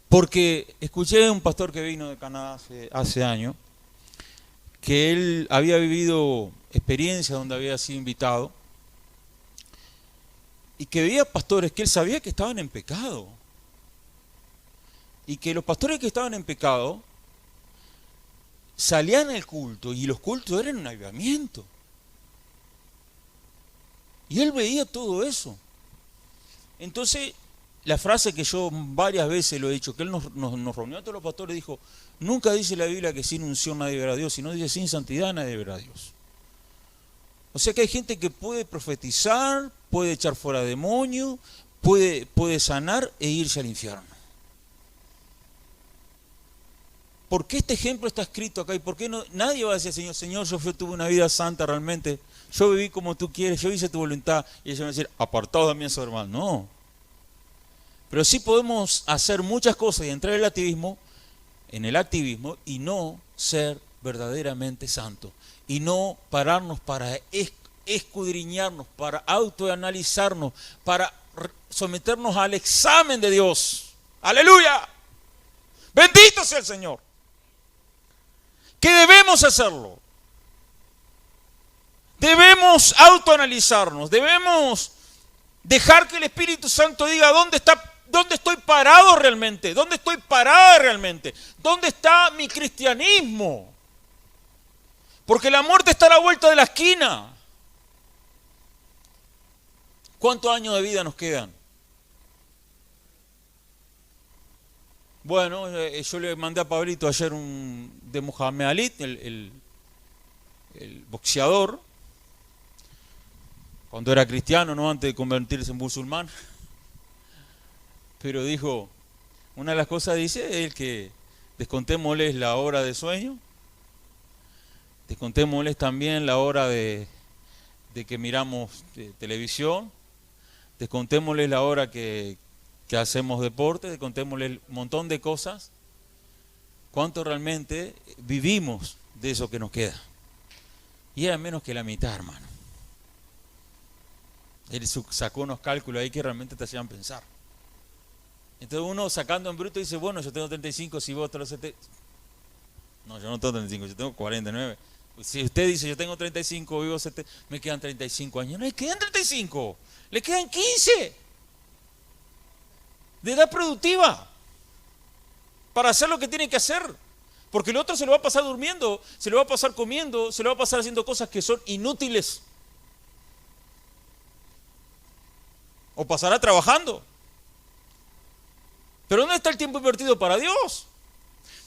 Porque escuché a un pastor que vino de Canadá hace años, que él había vivido experiencias donde había sido invitado, y que veía pastores que él sabía que estaban en pecado. Y que los pastores que estaban en pecado salían al culto, y los cultos eran un avivamiento. Y él veía todo eso. Entonces, la frase que yo varias veces lo he dicho, que él nos reunió a todos los pastores y dijo, nunca dice la Biblia que sin unción nadie verá a Dios, sino dice sin santidad nadie verá a Dios. O sea que hay gente que puede profetizar, puede echar fuera demonios, puede sanar e irse al infierno. ¿Por qué este ejemplo está escrito acá? ¿Y por qué no? Nadie va a decir, Señor, Señor, yo tuve una vida santa realmente, yo viví como tú quieres, yo hice tu voluntad, y ellos van a decir, apartado de mí, su hermano. No. Pero sí podemos hacer muchas cosas y entrar en el activismo y no ser verdaderamente santos. Y no pararnos para escudriñarnos, para autoanalizarnos, para someternos al examen de Dios. ¡Aleluya! ¡Bendito sea el Señor! ¿Qué debemos hacerlo? Debemos autoanalizarnos, debemos dejar que el Espíritu Santo diga dónde estoy parado realmente, dónde estoy parada realmente, dónde está mi cristianismo. Porque la muerte está a la vuelta de la esquina. ¿Cuántos años de vida nos quedan? Bueno, yo le mandé a Pablito ayer de Muhammad Ali, el boxeador, cuando era cristiano, no antes de convertirse en musulmán. Pero dijo, una de las cosas dice es que descontémosles la hora de sueño, descontémosles también la hora de que miramos televisión, descontémosles la hora que hacemos deporte, descontémosles un montón de cosas. ¿Cuánto realmente vivimos de eso que nos queda? Y era menos que la mitad, hermano. Él sacó unos cálculos ahí que realmente te hacían pensar. Entonces uno sacando en bruto dice, bueno, yo tengo 35, si vos tenés 70... No, yo no tengo 35, yo tengo 49. Si usted dice, yo tengo 35, vivo 70, me quedan 35 años. No le quedan 35, le quedan 15 de edad productiva. para hacer lo que tiene que hacer. Porque el otro se lo va a pasar durmiendo, se lo va a pasar comiendo, se lo va a pasar haciendo cosas que son inútiles. O pasará trabajando. Pero ¿dónde está el tiempo invertido para Dios?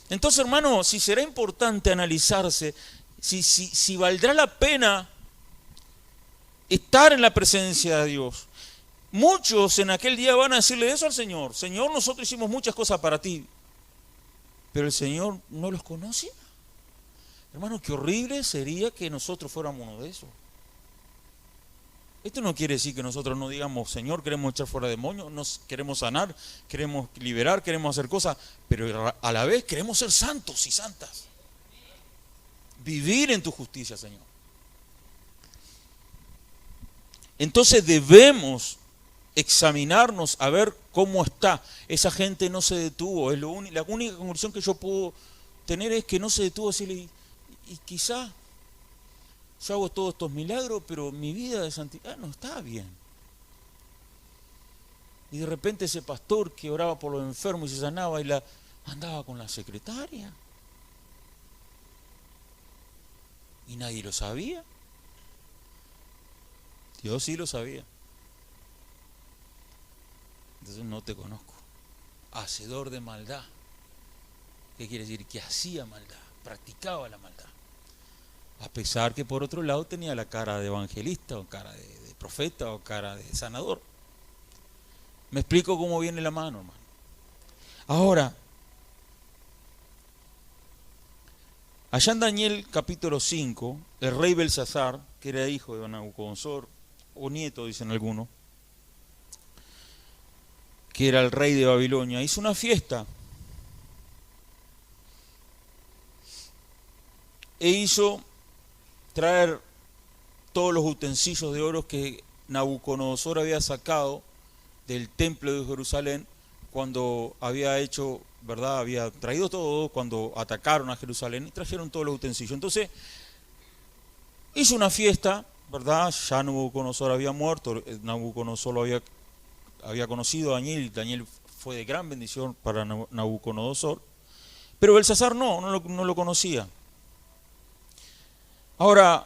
Entonces, hermano, si será importante analizarse, si valdrá la pena estar en la presencia de Dios. Muchos en aquel día van a decirle eso al Señor. Señor, nosotros hicimos muchas cosas para ti, pero el Señor no los conoce. Hermano, qué horrible sería que nosotros fuéramos uno de esos. Esto no quiere decir que nosotros no digamos, Señor, queremos echar fuera demonios, nos queremos sanar, queremos liberar, queremos hacer cosas, pero a la vez queremos ser santos y santas. Vivir en tu justicia, Señor. Entonces debemos examinarnos a ver cómo está. Esa gente no se detuvo. La única conclusión que yo puedo tener es que no se detuvo a decirle, y quizá yo hago todos estos milagros, pero mi vida de santidad no está bien. Y de repente ese pastor que oraba por los enfermos y se sanaba y andaba con la secretaria. Y nadie lo sabía. Dios sí lo sabía. Entonces no te conozco. Hacedor de maldad. ¿Qué quiere decir? Que hacía maldad, practicaba la maldad. A pesar que por otro lado tenía la cara de evangelista, o cara de profeta, o cara de sanador. Me explico cómo viene la mano, hermano. Ahora, allá en Daniel capítulo 5, el rey Belsasar, que era hijo de Nabucodonosor, o nieto, dicen algunos, que era el rey de Babilonia, hizo una fiesta. E hizo traer todos los utensilios de oro que Nabucodonosor había sacado del templo de Jerusalén cuando había hecho, ¿verdad? Había traído todo cuando atacaron a Jerusalén y trajeron todos los utensilios. Entonces, hizo una fiesta, ¿verdad? Ya Nabucodonosor había muerto, Nabucodonosor lo había conocido a Daniel, Daniel fue de gran bendición para Nabucodonosor, pero Belsasar no lo conocía. Ahora,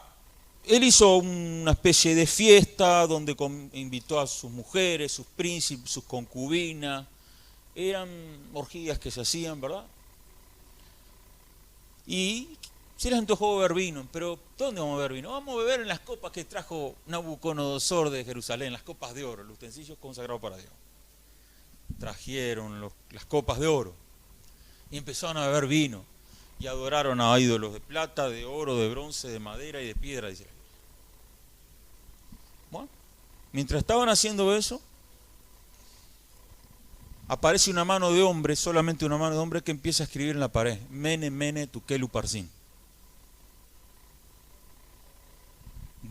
él hizo una especie de fiesta donde invitó a sus mujeres, sus príncipes, sus concubinas. Eran orgías que se hacían, ¿verdad? Y se les antojó beber vino. Pero ¿dónde vamos a beber vino? Vamos a beber en las copas que trajo Nabucodonosor de Jerusalén, las copas de oro, los utensilios consagrados para Dios. Trajeron las copas de oro y empezaron a beber vino. Y adoraron a ídolos de plata, de oro, de bronce, de madera y de piedra, dice. Bueno, mientras estaban haciendo eso, aparece una mano de hombre, solamente una mano de hombre, que empieza a escribir en la pared: Mene, Mene, Tekel, Uparsin.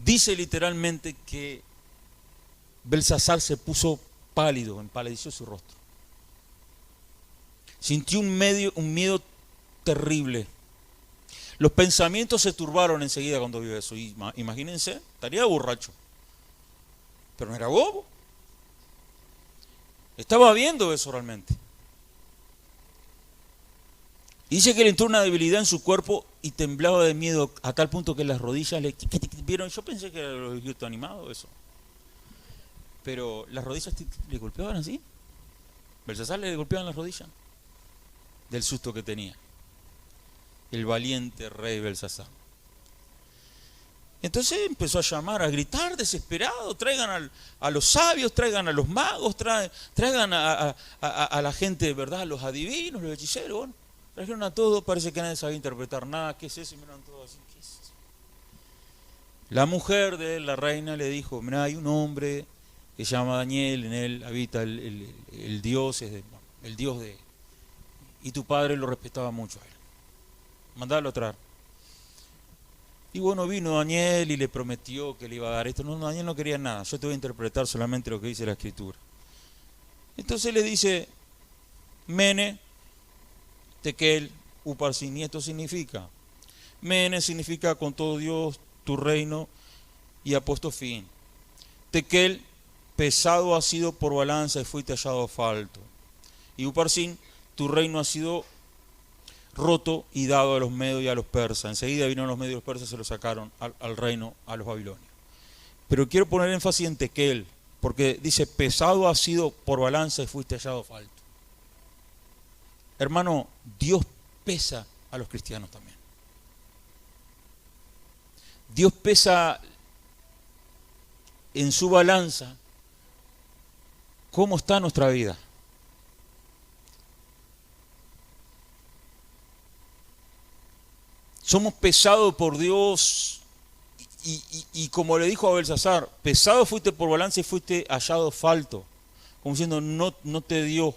Dice literalmente que Belsasar se puso pálido, empalideció su rostro. Sintió un miedo terrible. Los pensamientos se turbaron enseguida cuando vio eso. Y imagínense, estaría borracho, pero no era bobo. Estaba viendo eso realmente. Y dice que le entró una debilidad en su cuerpo y temblaba de miedo a tal punto que las rodillas le... ¿Vieron? Yo pensé que era los dibujos animados eso. Pero las rodillas le golpeaban así. Belsasar le golpeaban las rodillas del susto que tenía. El valiente rey Belsasar. Entonces empezó a llamar, a gritar desesperado: traigan a los sabios, traigan a los magos, traigan a la gente, ¿verdad? A los adivinos, los hechiceros. Bueno, trajeron a todos, parece que nadie sabía interpretar nada. ¿Qué es eso? Y miraron todos así, ¿qué es eso? La mujer de la reina le dijo: mira, hay un hombre que se llama Daniel, en él habita el Dios, el Dios de... Y tu padre lo respetaba mucho a él. Mandalo a traer. Y bueno, vino Daniel y le prometió que le iba a dar esto. No, Daniel no quería nada. Yo te voy a interpretar solamente lo que dice la Escritura. Entonces le dice: Mene, Tekel, Uparsin. Y esto significa: Mene significa con todo Dios, tu reino, y ha puesto fin. Tekel, pesado ha sido por balanza y fuiste hallado falto. Y Uparsin, tu reino ha sido roto y dado a los medios y a los persas. Enseguida vinieron los medios y los persas y se lo sacaron al reino, a los babilonios. Pero quiero poner énfasis en Tequel, porque dice, pesado ha sido por balanza y fuiste hallado falto. Hermano, Dios pesa a los cristianos también. Dios pesa en su balanza cómo está nuestra vida. Somos pesados por Dios y como le dijo a Belsasar, pesado fuiste por balanza y fuiste hallado falto. Como diciendo, no te dio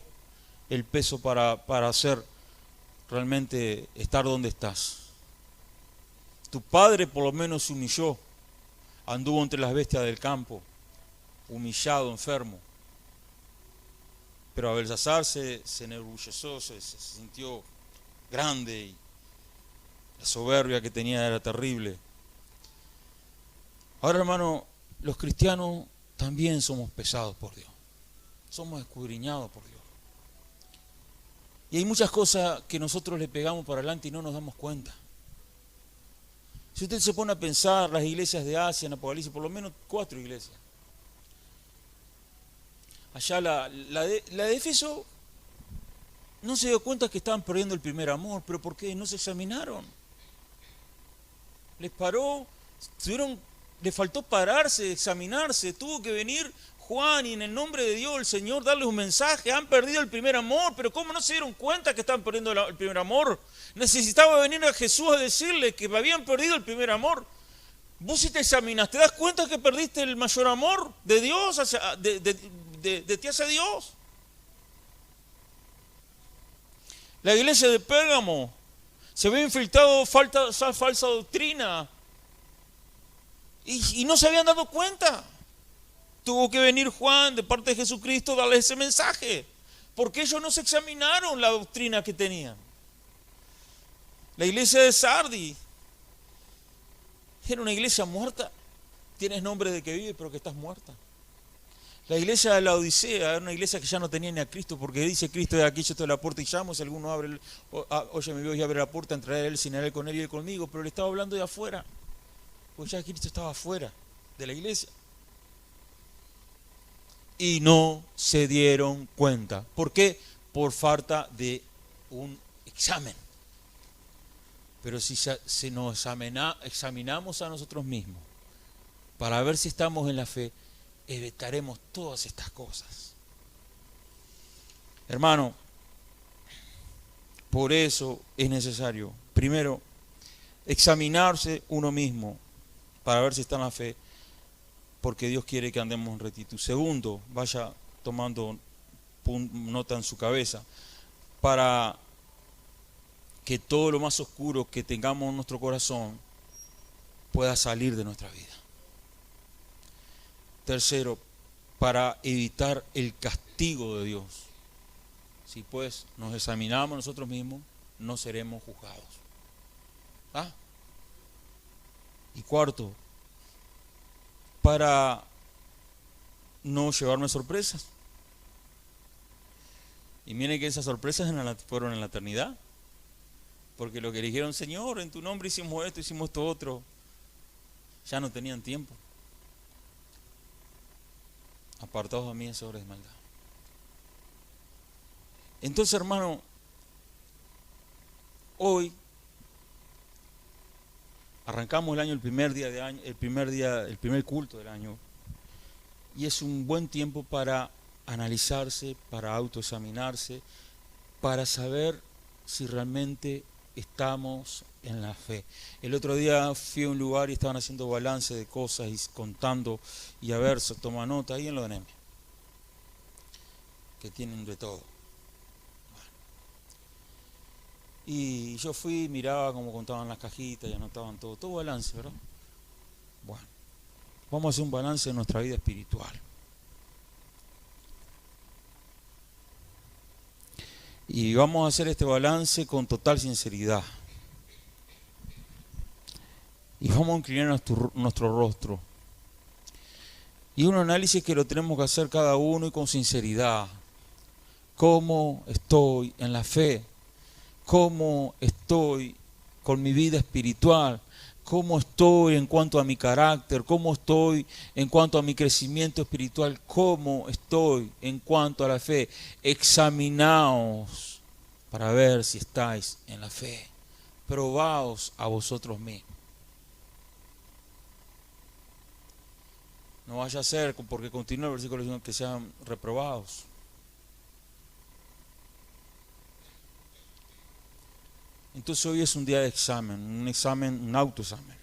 el peso para hacer realmente estar donde estás. Tu padre por lo menos se humilló, anduvo entre las bestias del campo, humillado, enfermo. Pero a Belsasar se enorgulleció, se sintió grande y la soberbia que tenía era terrible. Ahora, hermano, los cristianos también somos pesados por Dios. Somos escudriñados por Dios. Y hay muchas cosas que nosotros le pegamos para adelante y no nos damos cuenta. Si usted se pone a pensar, las iglesias de Asia, en Apocalipsis, por lo menos 4 iglesias. Allá la de Éfeso no se dio cuenta que estaban perdiendo el primer amor, pero ¿por qué? No se examinaron. Les paró, les faltó pararse, examinarse, tuvo que venir Juan y en el nombre de Dios el Señor darles un mensaje, han perdido el primer amor, pero ¿cómo no se dieron cuenta que estaban perdiendo el primer amor? Necesitaba venir a Jesús a decirle que habían perdido el primer amor. Vos si te examinas, ¿te das cuenta que perdiste el mayor amor de Dios, de ti hacia Dios? La iglesia de Pérgamo se había infiltrado falsa doctrina y no se habían dado cuenta. Tuvo que venir Juan de parte de Jesucristo a darles ese mensaje, porque ellos no se examinaron la doctrina que tenían. La iglesia de Sardis era una iglesia muerta. Tienes nombre de que vive, pero que estás muerta. La iglesia de la Odisea era una iglesia que ya no tenía ni a Cristo, porque dice Cristo de aquí, yo estoy a la puerta y llamo, si alguno abre, oye mi Dios y abre la puerta, entraré a él, cenaré con él y él conmigo, pero le estaba hablando de afuera, pues ya Cristo estaba afuera de la iglesia. Y no se dieron cuenta. ¿Por qué? Por falta de un examen. Pero si nos examinamos a nosotros mismos para ver si estamos en la fe, evitaremos todas estas cosas. Hermano, por eso es necesario, primero, examinarse uno mismo para ver si está en la fe, porque Dios quiere que andemos en rectitud. Segundo, vaya tomando nota en su cabeza, para que todo lo más oscuro que tengamos en nuestro corazón pueda salir de nuestra vida. Tercero, para evitar el castigo de Dios. Si pues nos examinamos nosotros mismos, no seremos juzgados. Y cuarto, para no llevarme sorpresas. Y miren que esas sorpresas fueron en la eternidad. Porque lo que le dijeron, Señor, en tu nombre hicimos esto otro, ya no tenían tiempo. Apartados de mí, hacedores de maldad. Entonces, hermano, hoy arrancamos el año, el primer culto del año, y es un buen tiempo para analizarse, para autoexaminarse, para saber si realmente estamos en la fe. El otro día fui a un lugar y estaban haciendo balance de cosas y contando, y a ver, se toma nota ahí en lo de Nehemia, que tienen de todo. Y yo fui, miraba cómo contaban las cajitas y anotaban todo balance, ¿verdad? Bueno, vamos a hacer un balance de nuestra vida espiritual. Y vamos a hacer este balance con total sinceridad. Y vamos a inclinar nuestro rostro. Y un análisis que lo tenemos que hacer cada uno y con sinceridad. ¿Cómo estoy en la fe? cómo estoy con mi vida espiritual, cómo estoy en cuanto a mi carácter, cómo estoy en cuanto a mi crecimiento espiritual, cómo estoy en cuanto a la fe. Examinaos para ver si estáis en la fe. Probaos a vosotros mismos. No vaya a ser, porque continúa el versículo diciendo que sean reprobados. Entonces hoy es un día de examen, un autoexamen.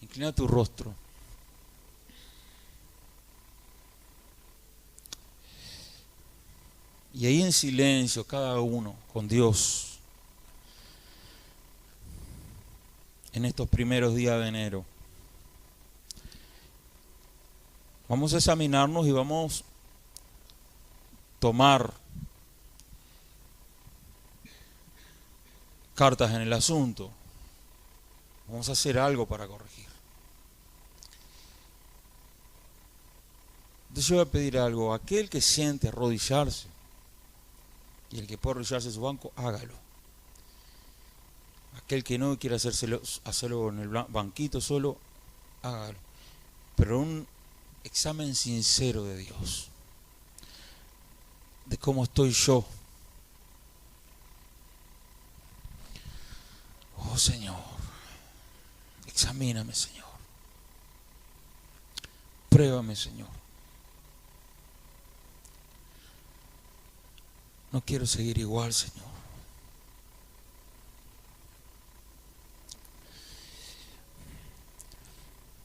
Inclina tu rostro. Y ahí en silencio, cada uno con Dios, en estos primeros días de enero, vamos a examinarnos y vamos a tomar cartas en el asunto. Vamos a hacer algo para corregir. Entonces yo voy a pedir algo. Aquel que siente arrodillarse y el que puede arrodillarse en su banco, hágalo. Aquel que no quiere hacerlo en el banquito solo, hágalo. Pero un examen sincero de Dios, de cómo estoy yo. Oh Señor, examíname, Señor. Pruébame, Señor. No quiero seguir igual, Señor.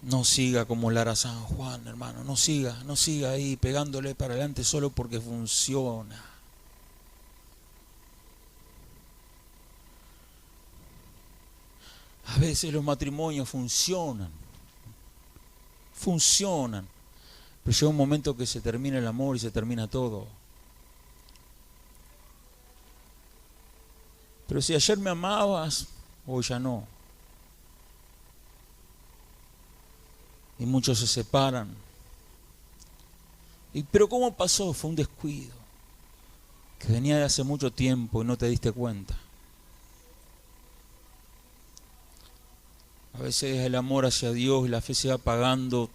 No siga como Lara San Juan, hermano. No siga ahí pegándole para adelante solo porque funciona. A veces los matrimonios funcionan, pero llega un momento que se termina el amor y se termina todo. Pero si ayer me amabas, hoy ya no. Y muchos se separan. Pero ¿cómo pasó? Fue un descuido que venía de hace mucho tiempo y no te diste cuenta. A veces el amor hacia Dios y la fe se va apagando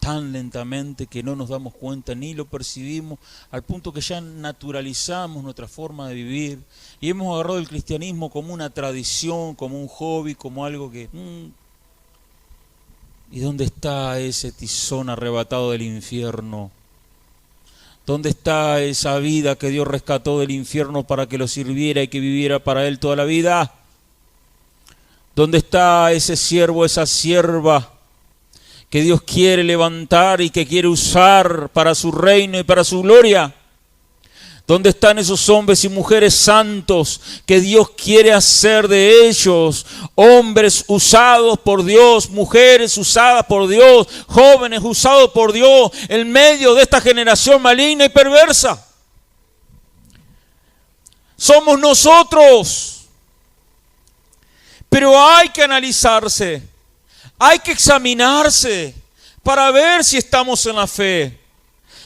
tan lentamente que no nos damos cuenta ni lo percibimos, al punto que ya naturalizamos nuestra forma de vivir y hemos agarrado el cristianismo como una tradición, como un hobby, como algo que... ¿Y dónde está ese tizón arrebatado del infierno? ¿Dónde está esa vida que Dios rescató del infierno para que lo sirviera y que viviera para Él toda la vida? ¿Dónde está ese siervo, esa sierva que Dios quiere levantar y que quiere usar para su reino y para su gloria? ¿Dónde están esos hombres y mujeres santos que Dios quiere hacer de ellos? Hombres usados por Dios, mujeres usadas por Dios, jóvenes usados por Dios en medio de esta generación maligna y perversa. Somos nosotros. Pero hay que analizarse, hay que examinarse para ver si estamos en la fe,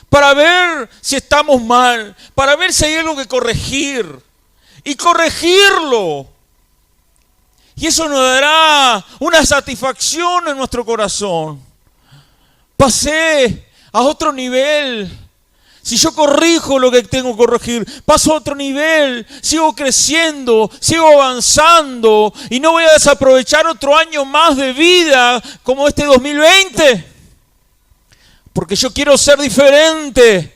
para ver si estamos mal, para ver si hay algo que corregir y corregirlo. Y eso nos dará una satisfacción en nuestro corazón. Pasé a otro nivel. Si yo corrijo lo que tengo que corregir, paso a otro nivel, sigo creciendo, sigo avanzando y no voy a desaprovechar otro año más de vida como este 2020. Porque yo quiero ser diferente.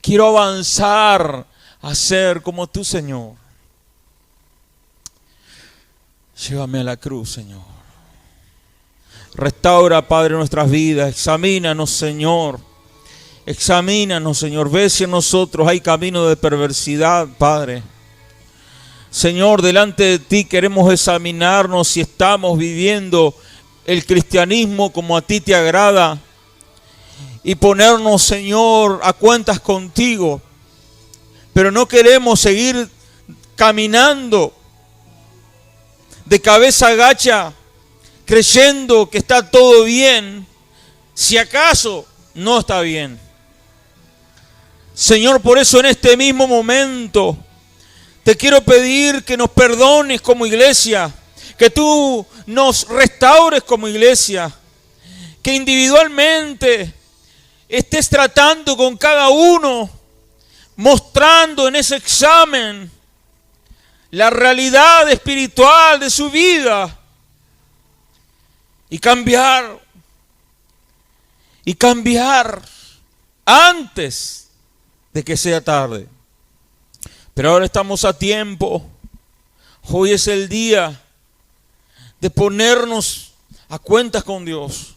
Quiero avanzar a ser como tú, Señor. Llévame a la cruz, Señor. Restaura, Padre, nuestras vidas. Examínanos, Señor. Examínanos, Señor. Ve si en nosotros hay camino de perversidad, Padre. Señor, delante de ti queremos examinarnos si estamos viviendo el cristianismo como a ti te agrada y ponernos, Señor, a cuentas contigo. Pero no queremos seguir caminando de cabeza agacha, creyendo que está todo bien, si acaso no está bien. Señor, por eso en este mismo momento Te quiero pedir que nos perdones como iglesia, que tú nos restaures como iglesia, que individualmente estés tratando con cada uno, mostrando en ese examen la realidad espiritual de su vida y cambiar antes de que sea tarde. Pero ahora estamos a tiempo. Hoy es el día de ponernos a cuentas con Dios,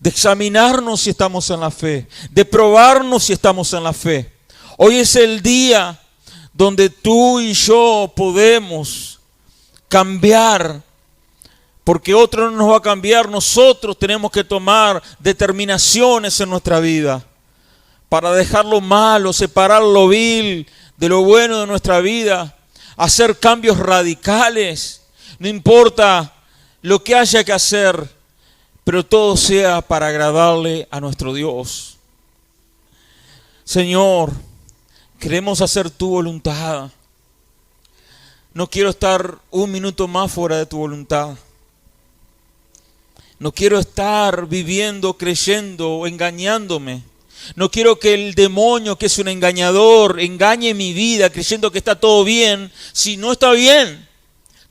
de examinarnos si estamos en la fe, de probarnos si estamos en la fe. Hoy es el día donde tú y yo podemos cambiar, porque otro no nos va a cambiar. Nosotros tenemos que tomar determinaciones en nuestra vida para dejar lo malo, separar lo vil de lo bueno de nuestra vida, hacer cambios radicales. No importa lo que haya que hacer, pero todo sea para agradarle a nuestro Dios. Señor, queremos hacer tu voluntad. No quiero estar un minuto más fuera de tu voluntad. No quiero estar viviendo, creyendo, engañándome. No quiero que el demonio, que es un engañador, engañe mi vida creyendo que está todo bien. Si no está bien,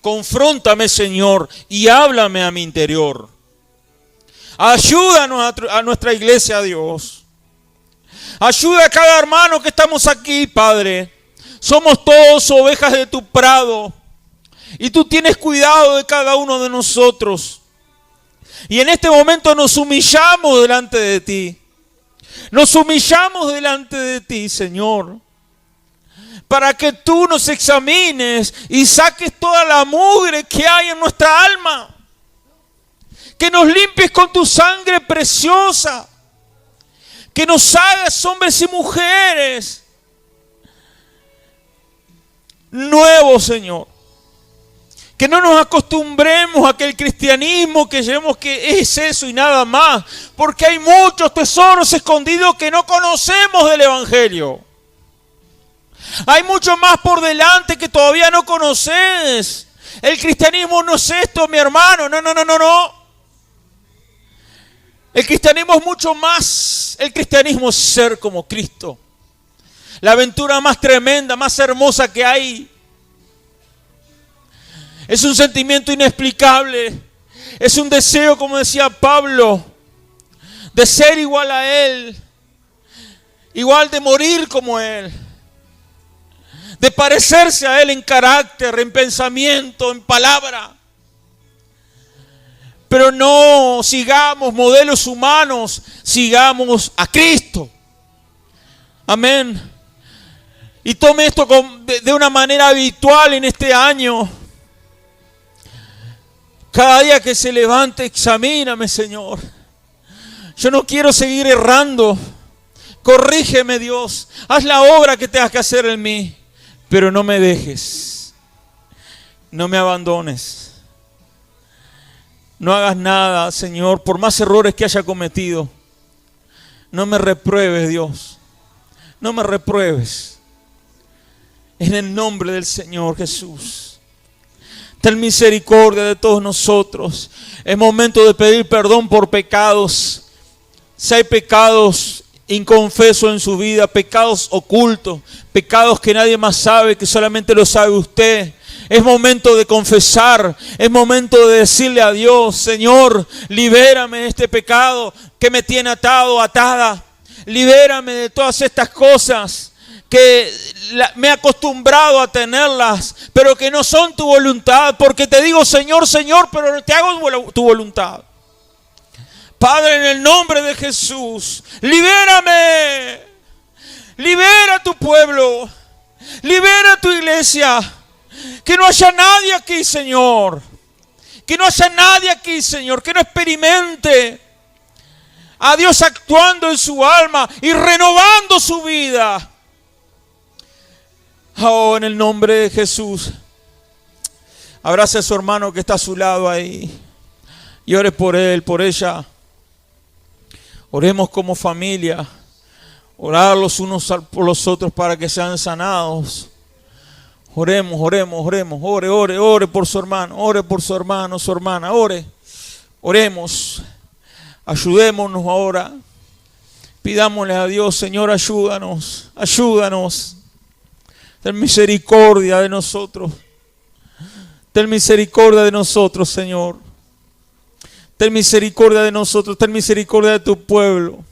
confróntame, Señor, y háblame a mi interior. Ayúdanos a nuestra iglesia, Dios. Ayuda a cada hermano que estamos aquí, Padre. Somos todos ovejas de tu prado y tú tienes cuidado de cada uno de nosotros. Y en este momento nos humillamos delante de ti. Nos humillamos delante de ti, Señor, para que tú nos examines y saques toda la mugre que hay en nuestra alma. Que nos limpies con tu sangre preciosa. Que nos hagas hombres y mujeres nuevos, Señor. Que no nos acostumbremos a que el cristianismo, que llevemos que es eso y nada más. Porque hay muchos tesoros escondidos que no conocemos del Evangelio. Hay mucho más por delante que todavía no conoces. El cristianismo no es esto, mi hermano. No. El cristianismo es mucho más. El cristianismo es ser como Cristo. La aventura más tremenda, más hermosa que hay. Es un sentimiento inexplicable. Es un deseo, como decía Pablo, de ser igual a Él. Igual de morir como Él. De parecerse a Él en carácter, en pensamiento, en palabra. Pero no sigamos modelos humanos, sigamos a Cristo. Amén. Y tome esto de una manera habitual en este año. Cada día que se levante, examíname, Señor. Yo no quiero seguir errando. Corrígeme, Dios. Haz la obra que tengas que hacer en mí. Pero no me dejes. No me abandones. No hagas nada, Señor, por más errores que haya cometido. No me repruebes, Dios. No me repruebes. En el nombre del Señor Jesús. Ten misericordia de todos nosotros. Es momento de pedir perdón por pecados. Si hay pecados inconfesos en su vida, pecados ocultos, pecados que nadie más sabe, que solamente lo sabe usted. Es momento de confesar, es momento de decirle a Dios: Señor, libérame de este pecado que me tiene atado, atada. Libérame de todas estas cosas que me he acostumbrado a tenerlas, pero que no son tu voluntad, porque te digo Señor, Señor, pero te hago tu voluntad. Padre, en el nombre de Jesús, libérame, libera a tu pueblo, libera a tu iglesia, que no haya nadie aquí, Señor, que no haya nadie aquí, Señor, que no experimente a Dios actuando en su alma y renovando su vida. Oh, en el nombre de Jesús, abrace a su hermano que está a su lado ahí y ore por él, por ella. Oremos como familia, orar los unos por los otros para que sean sanados. Oremos, oremos, oremos. Ore por su hermano. Ore por su hermano, su hermana. Oremos. Ayudémonos ahora. Pidámosle a Dios, Señor, ayúdanos. Ayúdanos. Ten misericordia de nosotros. Ten misericordia de nosotros, Señor. Ten misericordia de nosotros. Ten misericordia de tu pueblo.